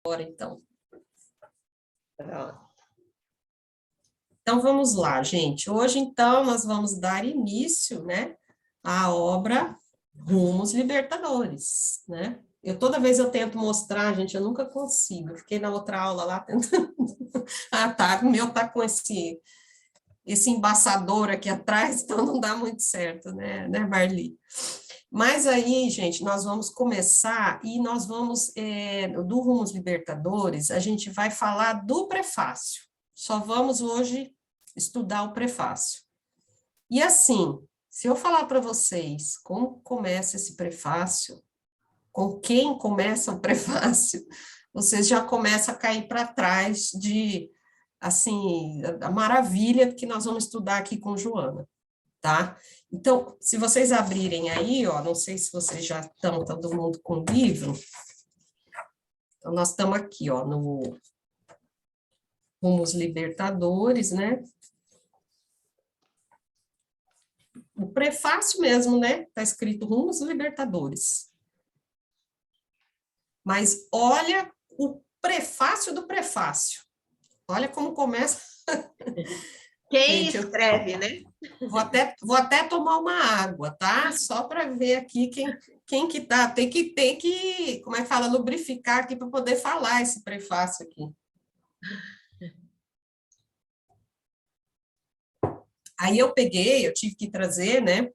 Agora, então. Então, vamos lá, gente. Hoje, então, nós vamos dar início, né, à obra Rumos Libertadores, né? Toda vez eu tento mostrar, gente, eu nunca consigo. Eu fiquei na outra aula lá tentando. Ah, tá, o meu tá com esse embaçador aqui atrás, então não dá muito certo, né, Marli? Mas aí, gente, nós vamos começar e nós vamos, do Rumos Libertadores, a gente vai falar do prefácio. Só vamos hoje estudar o prefácio. E assim, se eu falar para vocês como começa esse prefácio, com quem começa o prefácio, vocês já começam a cair para trás de, assim, a maravilha que nós vamos estudar aqui com Joana, tá? Então, se vocês abrirem aí, ó, não sei se vocês já estão, todo mundo com o livro, então nós estamos aqui, ó, no Rumos Libertadores, né? O prefácio mesmo, né? Está escrito Rumos Libertadores. Mas olha o prefácio do prefácio. Olha como começa. Quem Gente, escreve, né? Vou até tomar uma água, tá? Só para ver aqui quem que tá. Tem que, como é que fala, lubrificar aqui para poder falar esse prefácio aqui. Aí eu tive que trazer, né?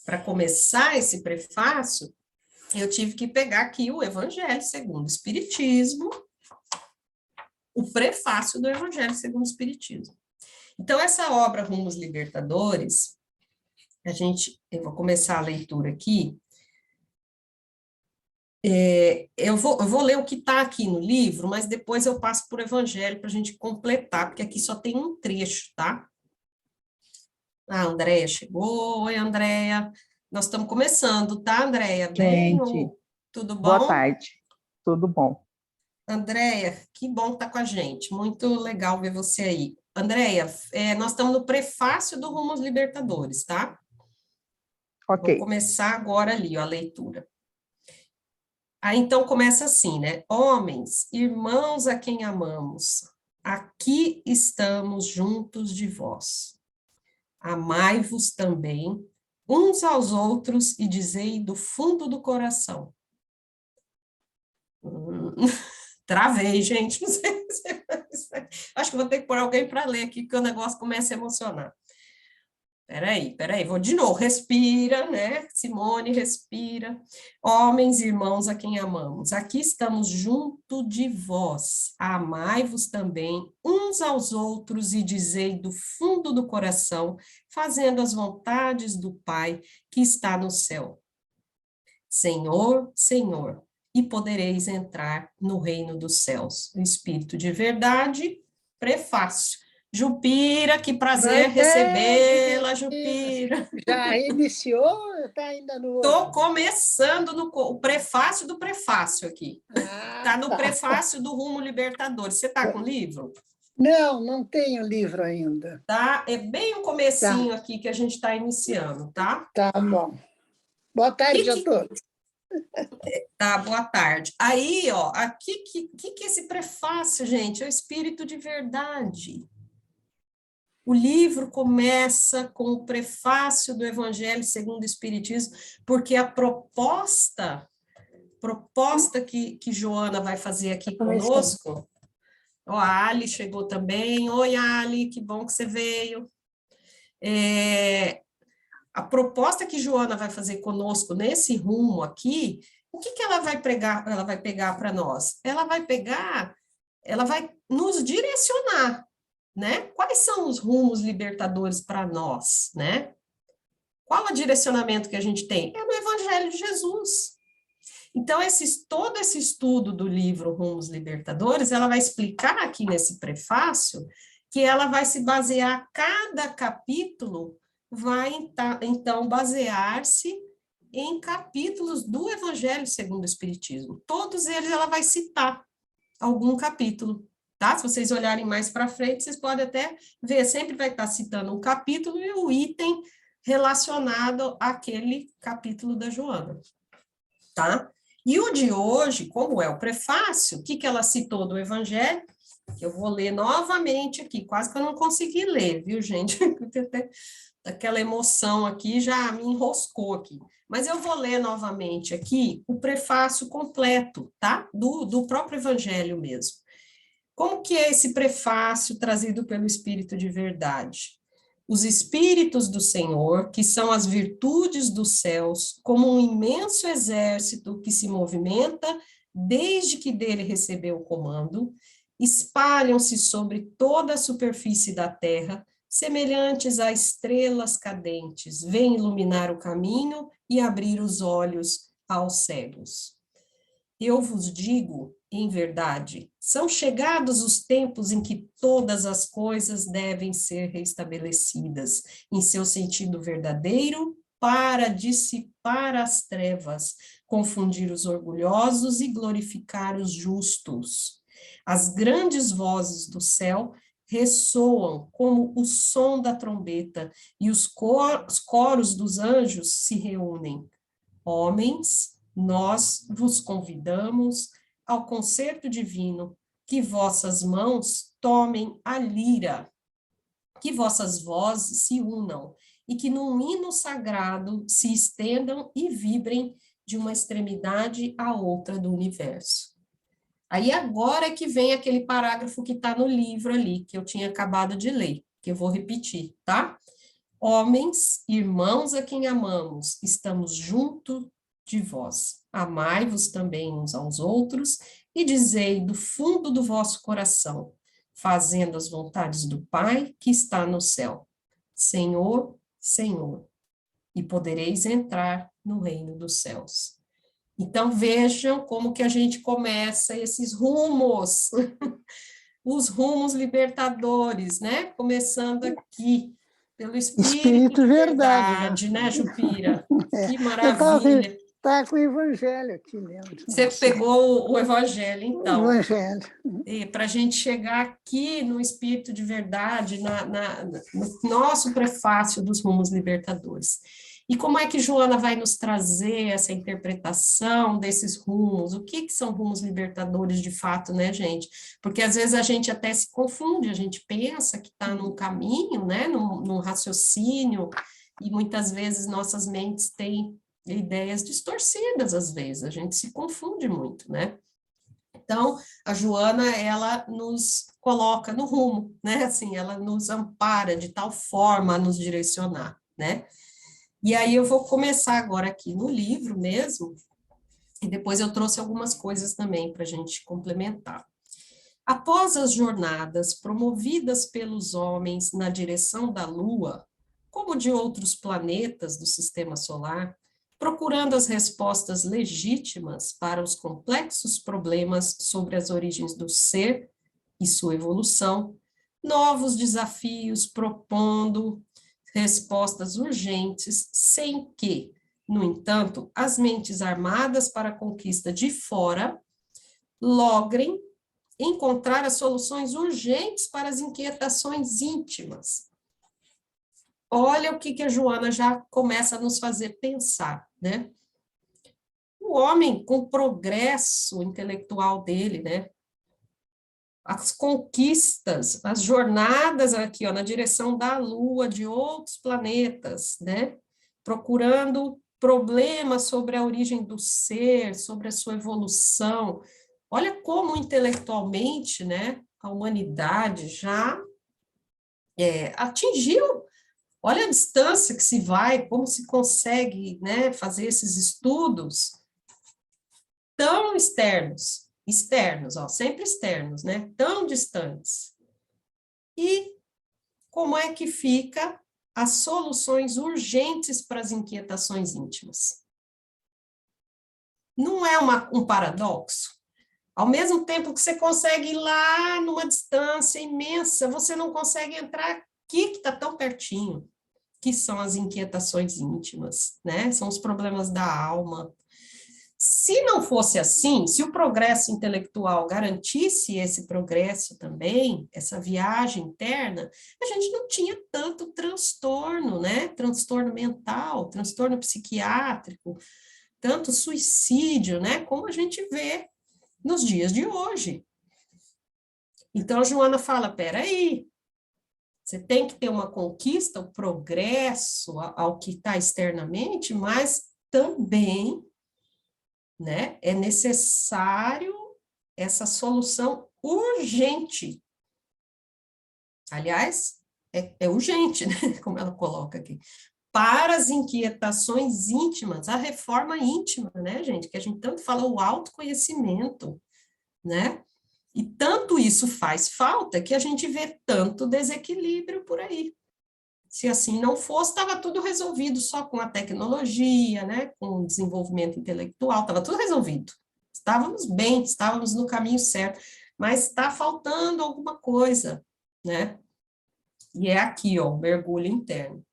Para começar esse prefácio, eu tive que pegar aqui o Evangelho segundo o Espiritismo, o prefácio do Evangelho segundo o Espiritismo. Então, essa obra Rumos Libertadores, eu vou começar a leitura aqui. Eu vou ler o que está aqui no livro, mas depois eu passo por Evangelho para a gente completar, porque aqui só tem um trecho, tá? A Andréia chegou. Oi, Andréia. Nós estamos começando, tá, Andréia? Bem, tudo bom? Boa tarde, tudo bom. Andréia, que bom estar com a gente, muito legal ver você aí. Andréia, nós estamos no prefácio do Rumos Libertadores, tá? Ok. Vou começar agora ali, ó, a leitura. Aí, então, começa assim, né? Homens, irmãos a quem amamos, aqui estamos juntos de vós. Amai-vos também uns aos outros e dizei do fundo do coração. Travei, gente. Não sei acho que vou ter que pôr alguém para ler aqui, porque o negócio começa a emocionar. Peraí, vou de novo. Respira, né? Simone, respira. Homens, irmãos a quem amamos, aqui estamos junto de vós. Amai-vos também uns aos outros e dizei do fundo do coração, fazendo as vontades do Pai que está no céu. Senhor, Senhor, e podereis entrar no reino dos céus. O Espírito de verdade, prefácio. Jupira, que prazer recebê-la, Jupira. Já iniciou? Está ainda no outro? Estou começando o prefácio do prefácio aqui. Está no prefácio do Rumo Libertadores. Você está com o livro? Não tenho livro ainda. Tá, é bem o comecinho aqui que a gente está iniciando, tá? Tá bom. Boa tarde a todos. Tá, boa tarde. Aí, ó, aqui, que é esse prefácio, gente? É o Espírito de verdade. O livro começa com o prefácio do Evangelho segundo o Espiritismo, porque a proposta que Joana vai fazer aqui conosco, ó, a Ali chegou também. Oi, Ali, que bom que você veio. A proposta que Joana vai fazer conosco nesse rumo aqui, o que ela vai pegar para nós? Ela vai nos direcionar, né? Quais são os rumos libertadores para nós, né? Qual o direcionamento que a gente tem? É no Evangelho de Jesus. Então, todo esse estudo do livro Rumos Libertadores, ela vai explicar aqui nesse prefácio que ela vai se basear, cada capítulo vai, então, basear-se em capítulos do Evangelho segundo o Espiritismo. Todos eles ela vai citar algum capítulo, tá? Se vocês olharem mais para frente, vocês podem até ver, sempre vai estar citando um capítulo e o item relacionado àquele capítulo da Joana, tá? E o de hoje, como é o prefácio, o que ela citou do Evangelho? Que eu vou ler novamente aqui, quase que eu não consegui ler, viu, gente? Aquela emoção aqui já me enroscou aqui. Mas eu vou ler novamente aqui o prefácio completo, tá? Do próprio Evangelho mesmo. Como que é esse prefácio trazido pelo Espírito de verdade? Os Espíritos do Senhor, que são as virtudes dos céus, como um imenso exército que se movimenta desde que dele recebeu o comando, espalham-se sobre toda a superfície da terra, semelhantes a estrelas cadentes, vêm iluminar o caminho e abrir os olhos aos cegos. Eu vos digo, em verdade, são chegados os tempos em que todas as coisas devem ser restabelecidas em seu sentido verdadeiro, para dissipar as trevas, confundir os orgulhosos e glorificar os justos. As grandes vozes do céu ressoam como o som da trombeta, e os coros dos anjos se reúnem. Homens, nós vos convidamos ao concerto divino, que vossas mãos tomem a lira, que vossas vozes se unam, e que num hino sagrado se estendam e vibrem de uma extremidade à outra do universo. Aí agora é que vem aquele parágrafo que está no livro ali, que eu tinha acabado de ler, que eu vou repetir, tá? Homens, irmãos a quem amamos, estamos junto de vós. Amai-vos também uns aos outros e dizei do fundo do vosso coração, fazendo as vontades do Pai que está no céu. Senhor, Senhor, e podereis entrar no reino dos céus. Então vejam como que a gente começa esses rumos, os rumos libertadores, né? Começando aqui pelo Espírito de verdade, né, Jupira? Que maravilha. Está com o Evangelho aqui lendo. Você pegou o Evangelho, então. O Evangelho. Para a gente chegar aqui no Espírito de verdade, no nosso prefácio dos rumos libertadores. E como é que Joana vai nos trazer essa interpretação desses rumos? O que são rumos libertadores de fato, né, gente? Porque às vezes a gente até se confunde, a gente pensa que está num caminho, né, num raciocínio, e muitas vezes nossas mentes têm ideias distorcidas, às vezes, a gente se confunde muito, né? Então, a Joana, ela nos coloca no rumo, né? Assim, ela nos ampara de tal forma a nos direcionar, né? E aí eu vou começar agora aqui no livro mesmo, e depois eu trouxe algumas coisas também para a gente complementar. Após as jornadas promovidas pelos homens na direção da Lua, como de outros planetas do Sistema Solar, procurando as respostas legítimas para os complexos problemas sobre as origens do ser e sua evolução, novos desafios propondo respostas urgentes, sem que, no entanto, as mentes armadas para a conquista de fora logrem encontrar as soluções urgentes para as inquietações íntimas. Olha o que a Joana já começa a nos fazer pensar, né? O homem, com o progresso intelectual dele, né? As conquistas, as jornadas aqui, ó, na direção da Lua, de outros planetas, né? Procurando problemas sobre a origem do ser, sobre a sua evolução. Olha como intelectualmente, né, a humanidade já atingiu. Olha a distância que se vai, como se consegue, né, fazer esses estudos tão externos, ó, sempre externos, né, tão distantes. E como é que fica as soluções urgentes para as inquietações íntimas? Não é um paradoxo? Ao mesmo tempo que você consegue ir lá numa distância imensa, você não consegue entrar aqui que está tão pertinho, que são as inquietações íntimas, né? São os problemas da alma. Se não fosse assim, se o progresso intelectual garantisse esse progresso também, essa viagem interna, a gente não tinha tanto transtorno, né? Transtorno mental, transtorno psiquiátrico, tanto suicídio, né, como a gente vê nos dias de hoje. Então, a Joana fala, peraí, você tem que ter uma conquista, o progresso ao que está externamente, mas também, né, é necessário essa solução urgente. Aliás, é urgente, né, como ela coloca aqui. Para as inquietações íntimas, a reforma íntima, né, gente, que a gente tanto fala, o autoconhecimento, né? E tanto isso faz falta que a gente vê tanto desequilíbrio por aí. Se assim não fosse, estava tudo resolvido só com a tecnologia, né, com o desenvolvimento intelectual, estava tudo resolvido. Estávamos bem, estávamos no caminho certo, mas está faltando alguma coisa, né? E é aqui, ó, o mergulho interno.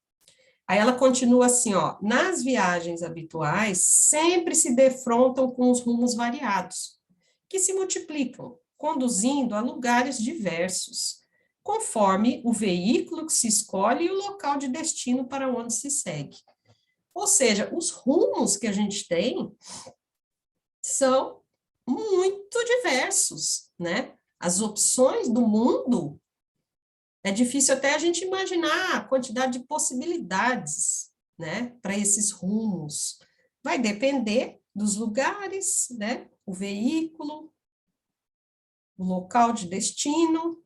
Aí ela continua assim, ó, nas viagens habituais, sempre se defrontam com os rumos variados, que se multiplicam, conduzindo a lugares diversos, conforme o veículo que se escolhe e o local de destino para onde se segue. Ou seja, os rumos que a gente tem são muito diversos, né? As opções do mundo, é difícil até a gente imaginar a quantidade de possibilidades, né, para esses rumos. Vai depender dos lugares, né, o veículo, o local de destino,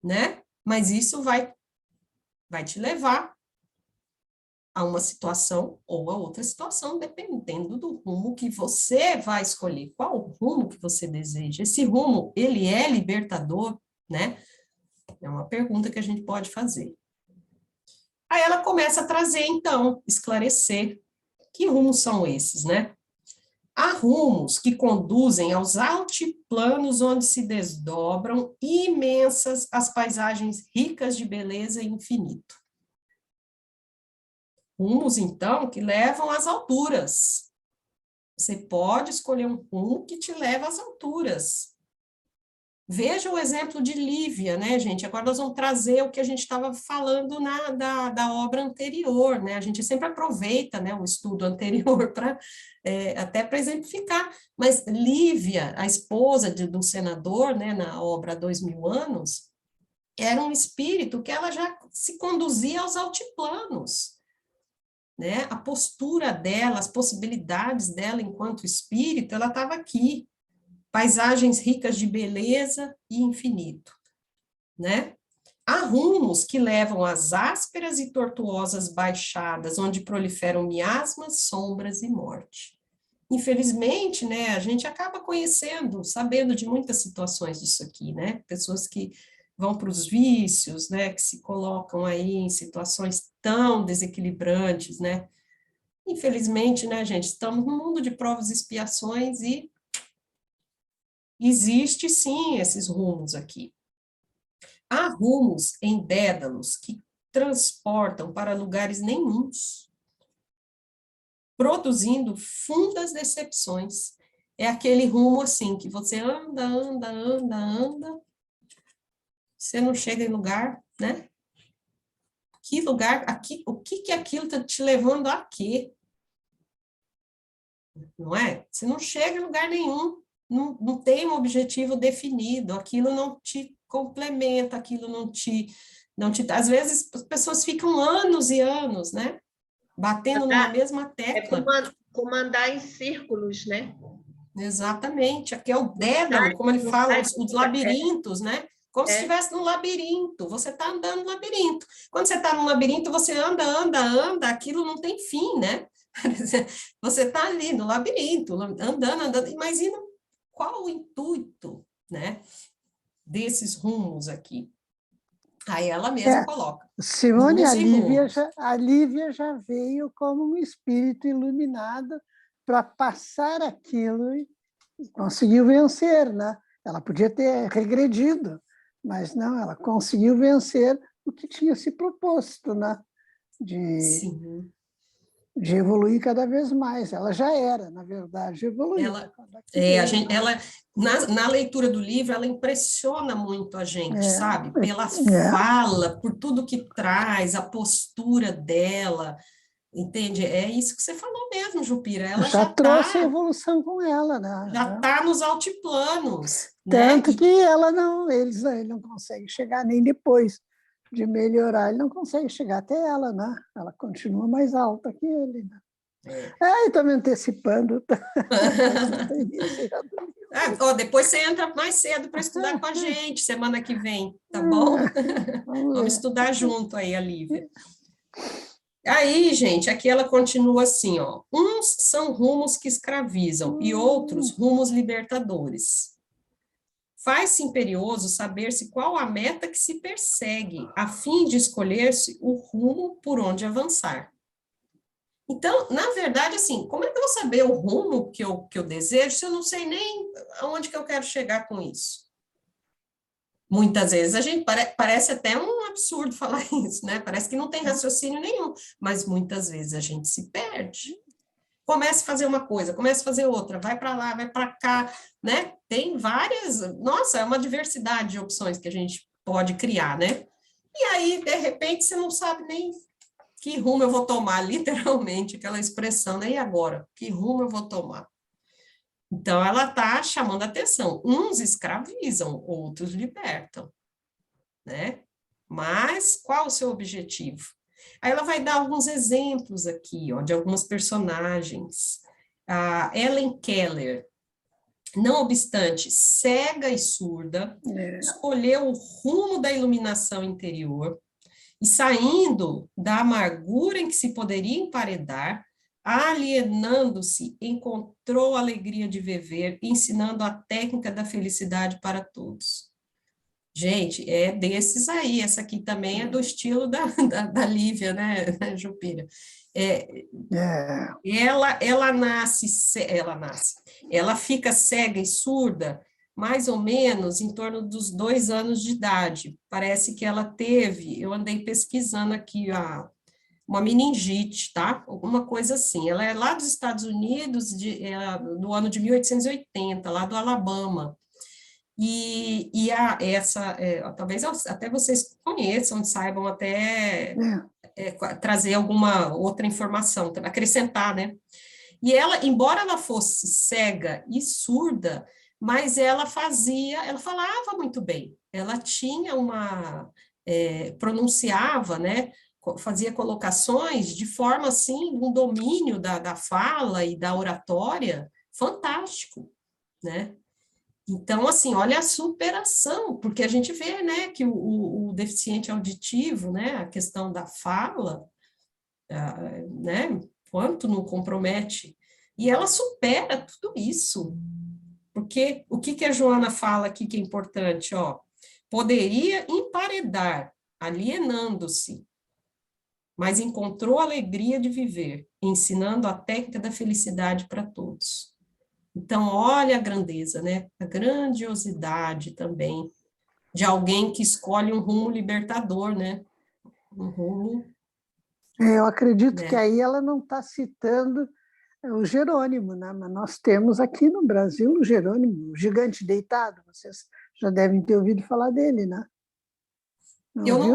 né, mas isso vai te levar a uma situação ou a outra situação, dependendo do rumo que você vai escolher. Qual o rumo que você deseja? Esse rumo, ele é libertador, né? É uma pergunta que a gente pode fazer. Aí ela começa a trazer, então, esclarecer que rumos são esses, né? Há rumos que conduzem aos altiplanos onde se desdobram imensas as paisagens ricas de beleza e infinito. Rumos, então, que levam às alturas. Você pode escolher um rumo que te leva às alturas. Veja o exemplo de Lívia, né, gente? Agora nós vamos trazer o que a gente estava falando da obra anterior, né? A gente sempre aproveita, né, o estudo anterior para até para exemplificar. Mas Lívia, a esposa do senador, né, na obra 2000 anos, era um espírito que ela já se conduzia aos altiplanos, né? A postura dela, as possibilidades dela enquanto espírito, ela estava aqui. Paisagens ricas de beleza e infinito, né? Há rumos que levam às ásperas e tortuosas baixadas, onde proliferam miasmas, sombras e morte. Infelizmente, né, a gente acaba conhecendo, sabendo de muitas situações disso aqui, né? Pessoas que vão para os vícios, né, que se colocam aí em situações tão desequilibrantes, né? Infelizmente, né, gente, estamos num mundo de provas e expiações e existe sim esses rumos aqui. Há rumos em dédalos que transportam para lugares nenhuns, produzindo fundas decepções. É aquele rumo assim, que você anda, anda, anda, anda, você não chega em lugar, né? Que lugar, aqui, o que que aquilo está te levando a quê? Não é? Você não chega em lugar nenhum, não tem um objetivo definido, aquilo não te complementa, aquilo não te... Às vezes, as pessoas ficam anos e anos, né? Batendo numa mesma tecla. Como andar em círculos, né? Exatamente, aqui é o dédalo, como ele fala, os labirintos, né? Como se estivesse num labirinto, você está andando no labirinto. Quando você está num labirinto, você anda, anda, anda, aquilo não tem fim, né? Você está ali no labirinto, andando, andando, mas qual o intuito, né, desses rumos aqui? Aí ela mesma coloca. Simone, a Lívia já veio como um espírito iluminado para passar aquilo e conseguiu vencer, né? Ela podia ter regredido, mas não, ela conseguiu vencer o que tinha se proposto, né? Sim. De evoluir cada vez mais. Ela já era, na verdade, evoluída. Na leitura do livro, ela impressiona muito a gente, sabe? Pela fala, por tudo que traz, a postura dela, Entende? É isso que você falou mesmo, Jupira. Ela Já já trouxe a está evolução com ela, né? já tá nos altiplanos, né? Tanto que ela não, ele não consegue chegar nem depois de melhorar, ele não consegue chegar até ela, né? Ela continua mais alta que ele, né? E estou me antecipando, mas não tem isso. Depois você entra mais cedo para estudar com a gente, semana que vem, tá bom? Vamos estudar junto aí, a Lívia. Aí, gente, aqui ela continua assim, ó. Uns são rumos que escravizam e outros rumos libertadores. Faz-se imperioso saber-se qual a meta que se persegue, a fim de escolher-se o rumo por onde avançar. Então, na verdade, assim, como é que eu vou saber o rumo que eu desejo se eu não sei nem aonde que eu quero chegar com isso? Muitas vezes a gente parece até um absurdo falar isso, né? Parece que não tem raciocínio nenhum, mas muitas vezes a gente se perde. Comece a fazer uma coisa, comece a fazer outra, vai para lá, vai para cá, né? Tem várias, nossa, é uma diversidade de opções que a gente pode criar, né? E aí, de repente, você não sabe nem que rumo eu vou tomar, literalmente, aquela expressão, né? E agora? Que rumo eu vou tomar? Então, ela está chamando a atenção. Uns escravizam, outros libertam, né? Mas qual o seu objetivo? Aí ela vai dar alguns exemplos aqui, ó, de algumas personagens. A Helen Keller, não obstante cega e surda, escolheu o rumo da iluminação interior e, saindo da amargura em que se poderia emparedar, alienando-se, encontrou a alegria de viver, ensinando a técnica da felicidade para todos. Gente, é desses aí, essa aqui também é do estilo da Lívia, né, Jupira? Ela fica cega e surda mais ou menos em torno dos 2 anos de idade. Parece que ela teve, eu andei pesquisando aqui, uma meningite, tá? Alguma coisa assim. Ela é lá dos Estados Unidos, do ano de 1880, lá do Alabama. Talvez até vocês conheçam, saibam até trazer alguma outra informação, acrescentar, né? E ela, embora ela fosse cega e surda, mas ela falava muito bem. Ela tinha pronunciava, né? Fazia colocações de forma, assim, um domínio da fala e da oratória fantástico, né? Então, assim, olha a superação, porque a gente vê, né, que o deficiente auditivo, né, a questão da fala, né, quanto não compromete, e ela supera tudo isso, porque o que a Joana fala aqui que é importante, ó, poderia emparedar, alienando-se, mas encontrou a alegria de viver, ensinando a técnica da felicidade para todos. Então, olha a grandeza, né? A grandiosidade também de alguém que escolhe um rumo libertador, né? Um rumo... Eu acredito que aí ela não está citando o Jerônimo, né? Mas nós temos aqui no Brasil o Jerônimo, o Gigante Deitado. Vocês já devem ter ouvido falar dele, né?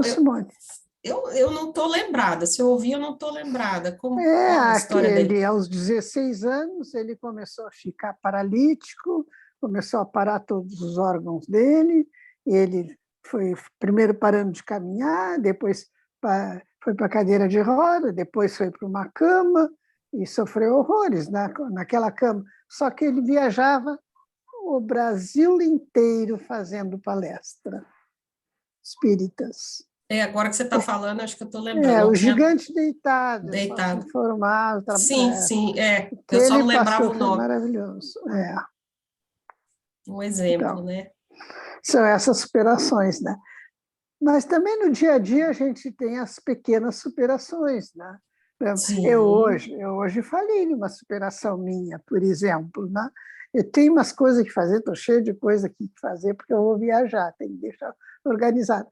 Simone? Eu não estou lembrada. Se eu ouvir, eu não estou lembrada. Qual é a história dele? Aos 16 anos, ele começou a ficar paralítico, começou a parar todos os órgãos dele, ele foi primeiro parando de caminhar, depois foi para a cadeira de roda, depois foi para uma cama e sofreu horrores naquela cama. Só que ele viajava o Brasil inteiro fazendo palestra espíritas. Agora que você está falando, acho que eu estou lembrando. O Gigante Deitado. Deitado. Formado, sim, eu só não lembrava o nome. Maravilhoso. Um exemplo, então, né? São essas superações, né? Mas também no dia a dia a gente tem as pequenas superações, né? Eu hoje falei de uma superação minha, por exemplo, né? Eu tenho umas coisas que fazer, estou cheio de coisa aqui que fazer, porque eu vou viajar, tem que deixar organizado.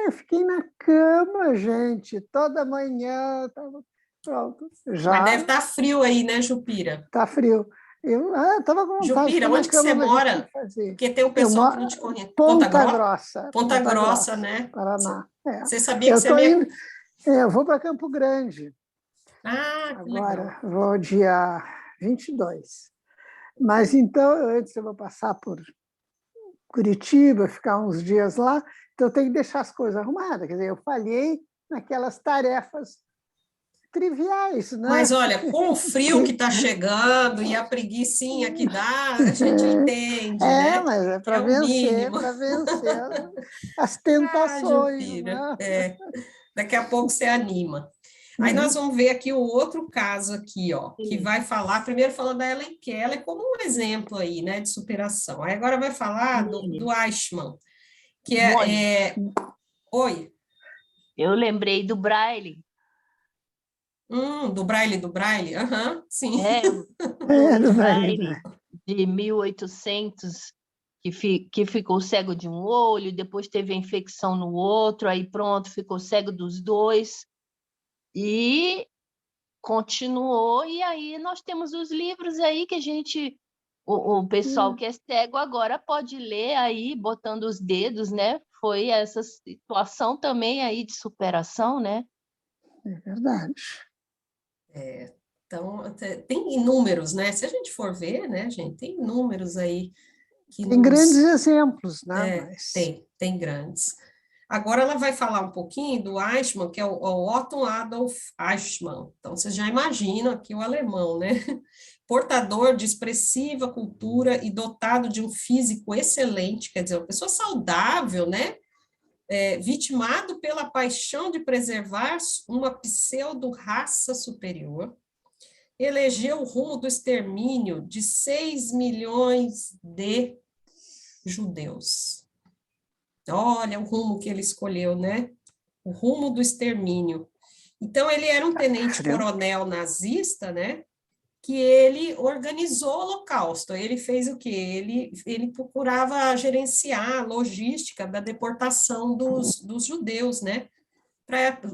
Eu fiquei na cama, gente, toda manhã, estava pronto. Mas deve estar frio aí, né, Jupira? Está frio. Eu estava com vontade. Jupira, onde que você mora? Porque tem um pessoal que não te conhece. Ponta Grossa. Ponta Grossa, né? Paraná. Você sabia que você eu vou para Campo Grande. Ah, que legal. Agora vou dia 22. Mas então, antes eu vou passar por Curitiba, ficar uns dias lá, então eu tenho que deixar as coisas arrumadas. Quer dizer, eu falhei naquelas tarefas triviais, né? Mas olha, com o frio que está chegando e a preguicinha que dá, a gente entende, né? Mas é É o mínimo. para vencer as Ah, tentações, Jupira, né? daqui a pouco você anima. Aí nós vamos ver aqui o outro caso aqui, ó, que vai falar, primeiro fala da Helen Keller como um exemplo aí, né, de superação. Aí agora vai falar do Eichmann, que Mônica, Oi? eu lembrei do Braille. Do Braille, aham, sim. Do Braille de 1800, que ficou cego de um olho, depois teve a infecção no outro, aí pronto, ficou cego dos dois, e continuou, e aí nós temos os livros aí que a gente, o pessoal que é cego agora pode ler aí, botando os dedos, né? Foi essa situação também aí de superação, né? É verdade. Então, tem inúmeros, né? Se a gente for ver, né, gente, tem inúmeros aí que Tem grandes exemplos, né? Tem grandes. Agora ela vai falar um pouquinho do Eichmann, que é o Otto Adolf Eichmann. Então, vocês já imaginam aqui o alemão, né? Portador de expressiva cultura e dotado de um físico excelente, quer dizer, uma pessoa saudável, né? Vitimado pela paixão de preservar uma pseudo-raça superior, elegeu o rumo do extermínio de 6 milhões de judeus. Olha o rumo que ele escolheu, né? O rumo do extermínio. Então, ele era um tenente-coronel nazista, né? Que ele organizou o Holocausto. Ele fez o quê? Ele procurava gerenciar a logística da deportação dos judeus, né?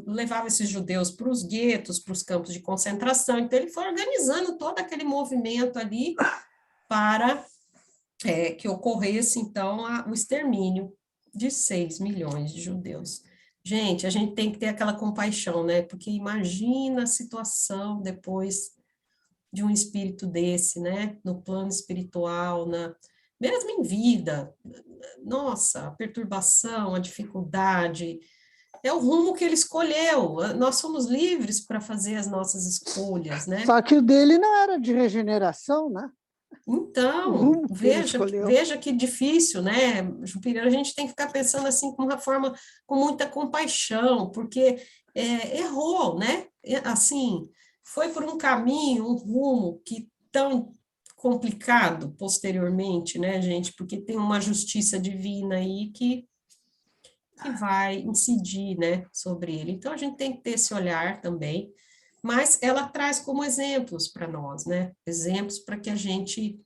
Levava esses judeus para os guetos, para os campos de concentração. Então, ele foi organizando todo aquele movimento ali para que ocorresse, então, o extermínio de 6 milhões de judeus. Gente, a gente tem que ter aquela compaixão, né? Porque imagina a situação depois de um espírito desse, né? No plano espiritual, mesmo em vida. Nossa, a perturbação, a dificuldade, é o rumo que ele escolheu. Nós somos livres para fazer as nossas escolhas, né? Só que o dele não era de regeneração, né? Então, veja que difícil, né, Jupira? A gente tem que ficar pensando assim com uma forma, com muita compaixão, porque errou, né? Assim, foi por um caminho, um rumo que tão complicado posteriormente, né, gente? Porque tem uma justiça divina aí que vai incidir, né, sobre ele. Então, a gente tem que ter esse olhar também, mas ela traz como exemplos para nós, né? Exemplos para que a gente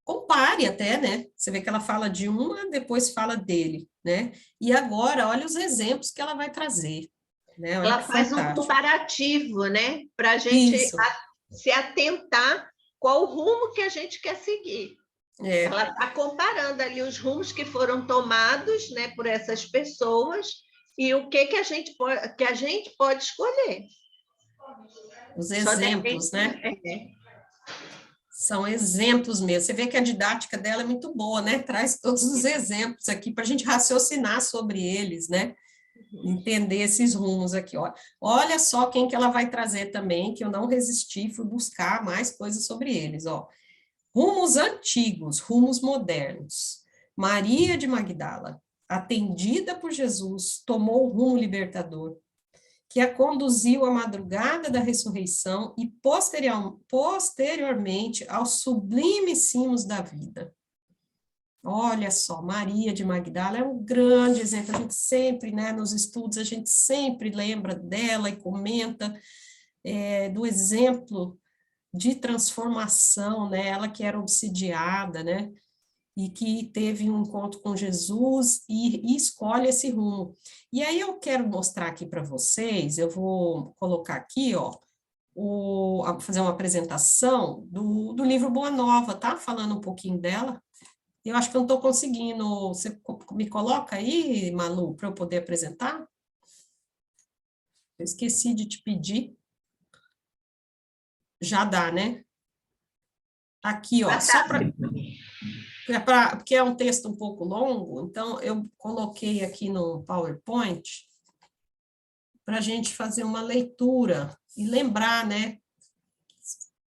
compare até, né? Você vê que ela fala de uma, depois fala dele, né? E agora, olha os exemplos que ela vai trazer, né? Olha Ela que faz um fantástico. comparativo, né? Para a gente Isso. se atentar qual o rumo que a gente quer seguir. Ela está comparando ali os rumos que foram tomados, né, por essas pessoas e o que a gente pode escolher. Os exemplos, né? São exemplos mesmo. Você vê que a didática dela é muito boa, né? Traz todos os exemplos aqui para a gente raciocinar sobre eles, né? Entender esses rumos aqui. Ó. Olha só quem que ela vai trazer também, que eu não resisti, fui buscar mais coisas sobre eles, ó. Rumos antigos, rumos modernos. Maria de Magdala, atendida por Jesus, tomou o rumo libertador, que a conduziu à madrugada da ressurreição e posteriormente aos sublimes cimos da vida. Olha só, Maria de Magdala é um grande exemplo, a gente sempre, né, nos estudos, a gente sempre lembra dela e comenta do exemplo de transformação, né, ela que era obsidiada, né, e que teve um encontro com Jesus e escolhe esse rumo. E aí eu quero mostrar aqui para vocês, eu vou colocar aqui, ó, fazer uma apresentação do livro Boa Nova, tá? Falando um pouquinho dela. Eu acho que eu não estou conseguindo, você me coloca aí, Malu, para eu poder apresentar? Eu esqueci de te pedir. Já dá, né? Aqui, ó, só para... Porque é um texto um pouco longo, então eu coloquei aqui no PowerPoint para a gente fazer uma leitura e lembrar, né?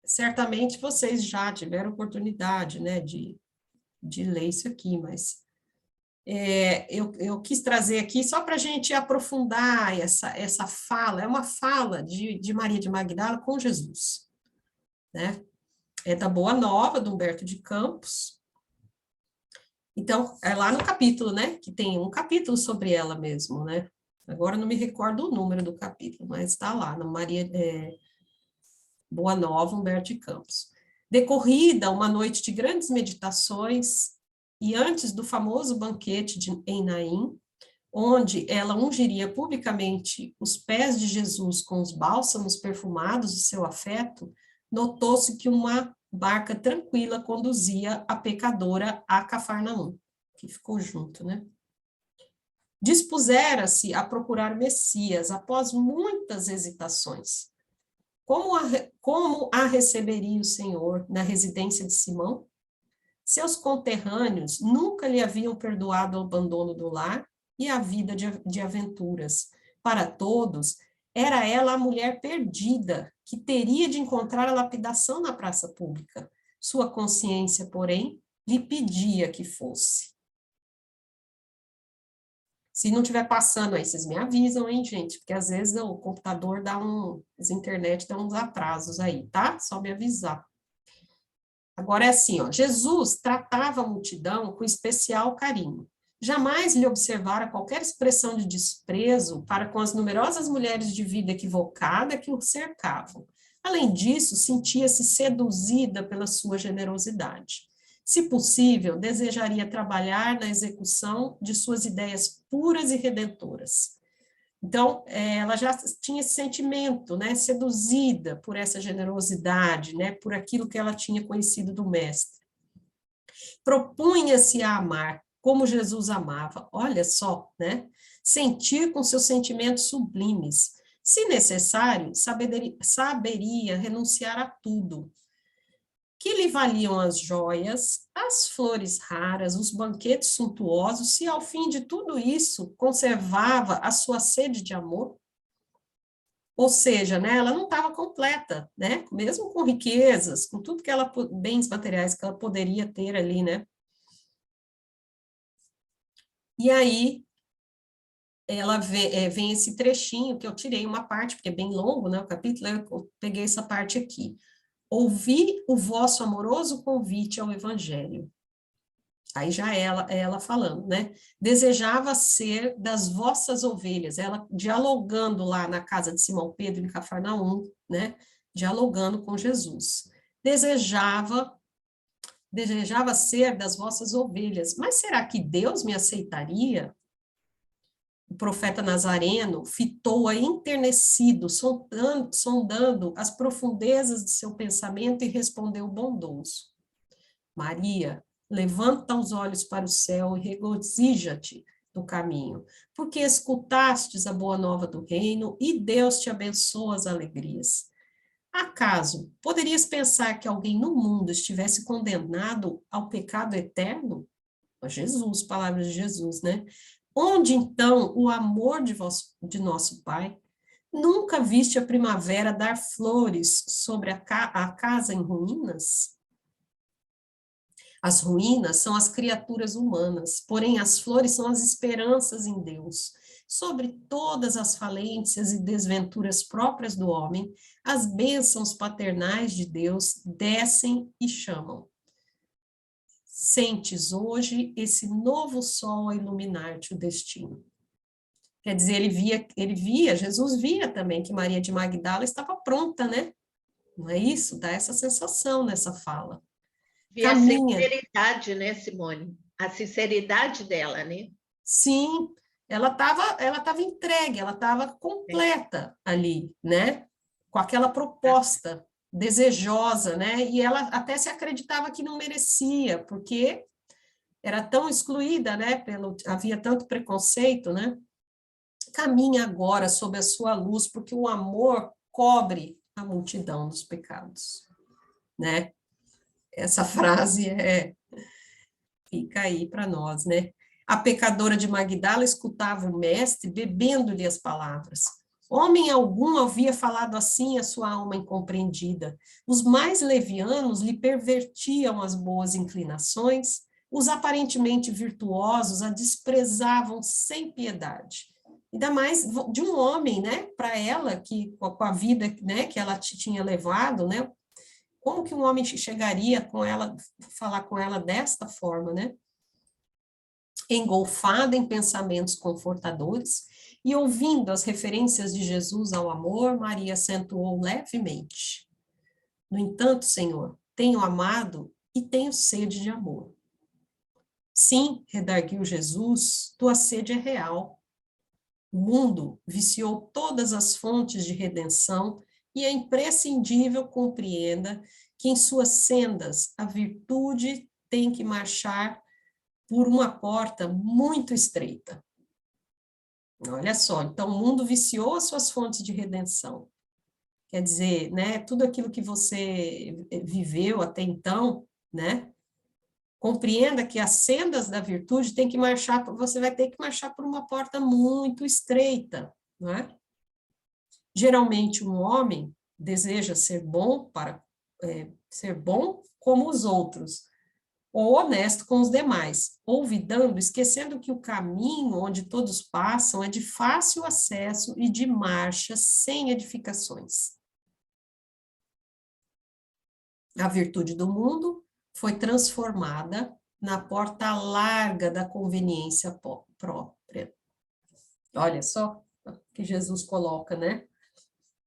Certamente vocês já tiveram oportunidade, né, de ler isso aqui, mas eu quis trazer aqui só para a gente aprofundar essa fala, é uma fala de Maria de Magdala com Jesus, né? É da Boa Nova, do Humberto de Campos. Então, é lá no capítulo, né, que tem um capítulo sobre ela mesmo, né? Agora não me recordo o número do capítulo, mas está lá, na Boa Nova, Humberto de Campos. Decorrida uma noite de grandes meditações, e antes do famoso banquete em Naim, onde ela ungiria publicamente os pés de Jesus com os bálsamos perfumados de seu afeto, notou-se que uma barca tranquila conduzia a pecadora a Cafarnaum, que ficou junto, né? Dispusera-se a procurar Messias após muitas hesitações. Como a receberia o Senhor na residência de Simão? Seus conterrâneos nunca lhe haviam perdoado o abandono do lar e a vida de aventuras. Para todos, era ela a mulher perdida, que teria de encontrar a lapidação na praça pública. Sua consciência, porém, lhe pedia que fosse. Se não estiver passando aí, vocês me avisam, hein, gente? Porque às vezes o computador as internet dá uns atrasos aí, tá? Só me avisar. Agora é assim, ó, Jesus tratava a multidão com especial carinho. Jamais lhe observara qualquer expressão de desprezo para com as numerosas mulheres de vida equivocada que o cercavam. Além disso, sentia-se seduzida pela sua generosidade. Se possível, desejaria trabalhar na execução de suas ideias puras e redentoras. Então, ela já tinha esse sentimento, né, seduzida por essa generosidade, né, por aquilo que ela tinha conhecido do Mestre. Propunha-se a amar como Jesus amava, olha só, né, sentir com seus sentimentos sublimes. Se necessário, saberia renunciar a tudo. Que lhe valiam as joias, as flores raras, os banquetes suntuosos, se ao fim de tudo isso conservava a sua sede de amor? Ou seja, né, ela não estava completa, né, mesmo com riquezas, com tudo que ela, bens materiais que ela poderia ter ali, né? E aí, ela vem esse trechinho que eu tirei uma parte, porque é bem longo, né, o capítulo, eu peguei essa parte aqui. Ouvi o vosso amoroso convite ao evangelho. Aí já ela falando, né? Desejava ser das vossas ovelhas, ela dialogando lá na casa de Simão Pedro, em Cafarnaum, né? Dialogando com Jesus. Desejava ser das vossas ovelhas, mas será que Deus me aceitaria? O profeta Nazareno fitou-a enternecido, sondando as profundezas de seu pensamento e respondeu bondoso. Maria, levanta os olhos para o céu e regozija-te no caminho, porque escutastes a boa nova do reino e Deus te abençoa as alegrias. Acaso poderias pensar que alguém no mundo estivesse condenado ao pecado eterno? Jesus, palavras de Jesus, né? Onde, então, o amor de nosso Pai? Nunca viste a primavera dar flores sobre a casa em ruínas? As ruínas são as criaturas humanas, porém as flores são as esperanças em Deus. Sobre todas as falências e desventuras próprias do homem, as bênçãos paternais de Deus descem e chamam. Sentes hoje esse novo sol a iluminar-te o destino. Quer dizer, Jesus via também que Maria de Magdala estava pronta, né? Não é isso? Dá essa sensação nessa fala. Via a sinceridade, né, Simone? A sinceridade dela, né? Sim, ela estava entregue, ela estava completa ali, né? Com aquela proposta desejosa, né? E ela até se acreditava que não merecia, porque era tão excluída, né? Havia tanto preconceito, né? Caminha agora sob a sua luz, porque o amor cobre a multidão dos pecados, né? Essa frase fica aí para nós, né? A pecadora de Magdala escutava o mestre, bebendo-lhe as palavras. Homem algum havia falado assim a sua alma incompreendida. Os mais levianos lhe pervertiam as boas inclinações, os aparentemente virtuosos a desprezavam sem piedade. Ainda mais de um homem, né? Para ela, que com a vida, né, que ela tinha levado, né? Como que um homem chegaria com ela, falar com ela desta forma, né? Engolfada em pensamentos confortadores e ouvindo as referências de Jesus ao amor, Maria acentuou levemente. No entanto, Senhor, tenho amado e tenho sede de amor. Sim, redarguiu Jesus, tua sede é real. O mundo viciou todas as fontes de redenção e é imprescindível compreenda que em suas sendas a virtude tem que marchar por uma porta muito estreita. Olha só, então o mundo viciou as suas fontes de redenção. Quer dizer, né, tudo aquilo que você viveu até então, né, compreenda que as sendas da virtude tem que marchar, você vai ter que marchar por uma porta muito estreita, não é? Geralmente um homem deseja ser bom ser bom como os outros, ou honesto com os demais, olvidando, esquecendo que o caminho onde todos passam é de fácil acesso e de marcha sem edificações. A virtude do mundo foi transformada na porta larga da conveniência própria. Olha só que Jesus coloca, né?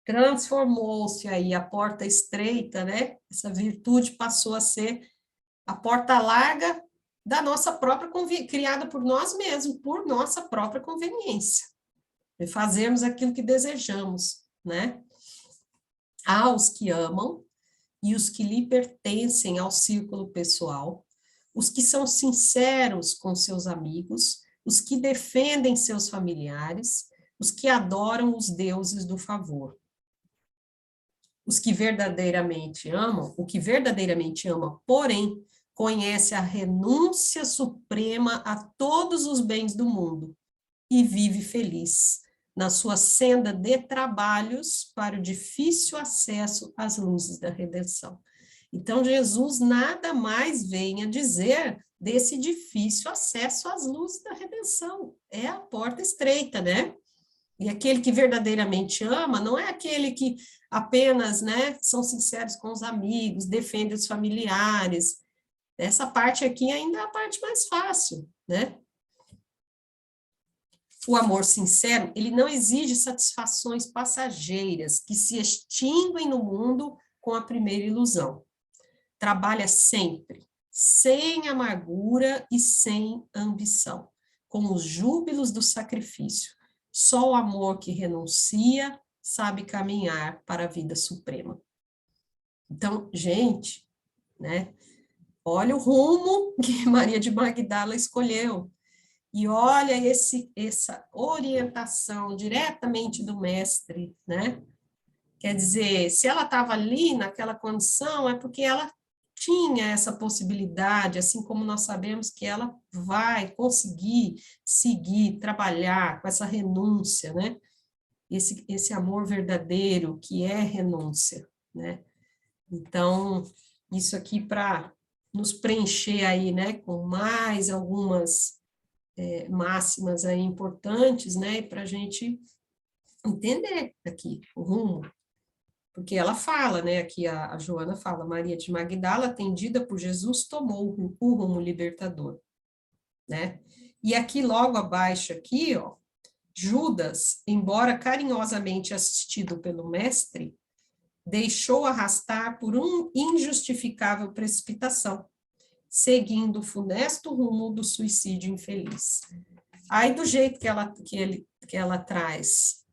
Transformou-se aí a porta estreita, né? Essa virtude passou a ser a porta larga da nossa própria criada por nós mesmos, por nossa própria conveniência. E fazermos aquilo que desejamos, né? Há os que amam e os que lhe pertencem ao círculo pessoal, os que são sinceros com seus amigos, os que defendem seus familiares, os que adoram os deuses do favor. Os que verdadeiramente amam, o que verdadeiramente ama, porém, conhece a renúncia suprema a todos os bens do mundo e vive feliz na sua senda de trabalhos para o difícil acesso às luzes da redenção. Então, Jesus nada mais vem a dizer desse difícil acesso às luzes da redenção. É a porta estreita, né? E aquele que verdadeiramente ama não é aquele que apenas, né, são sinceros com os amigos, defende os familiares. Essa parte aqui ainda é a parte mais fácil, né? O amor sincero, ele não exige satisfações passageiras que se extinguem no mundo com a primeira ilusão. Trabalha sempre, sem amargura e sem ambição, com os júbilos do sacrifício. Só o amor que renuncia sabe caminhar para a vida suprema. Então, gente, né? Olha o rumo que Maria de Magdala escolheu. E olha essa orientação diretamente do mestre, né? Quer dizer, se ela estava ali naquela condição, é porque ela tinha essa possibilidade, assim como nós sabemos que ela vai conseguir seguir, trabalhar com essa renúncia, né? Esse amor verdadeiro que é renúncia, né? Então, isso aqui para nos preencher aí, né, com mais algumas máximas aí importantes, né, para a gente entender aqui o rumo, porque ela fala, né, aqui a Joana fala, Maria de Magdala, atendida por Jesus, tomou o rumo libertador, né, e aqui logo abaixo aqui, ó, Judas, embora carinhosamente assistido pelo mestre, deixou arrastar por uma injustificável precipitação, seguindo o funesto rumo do suicídio infeliz. Aí, do jeito que ela traz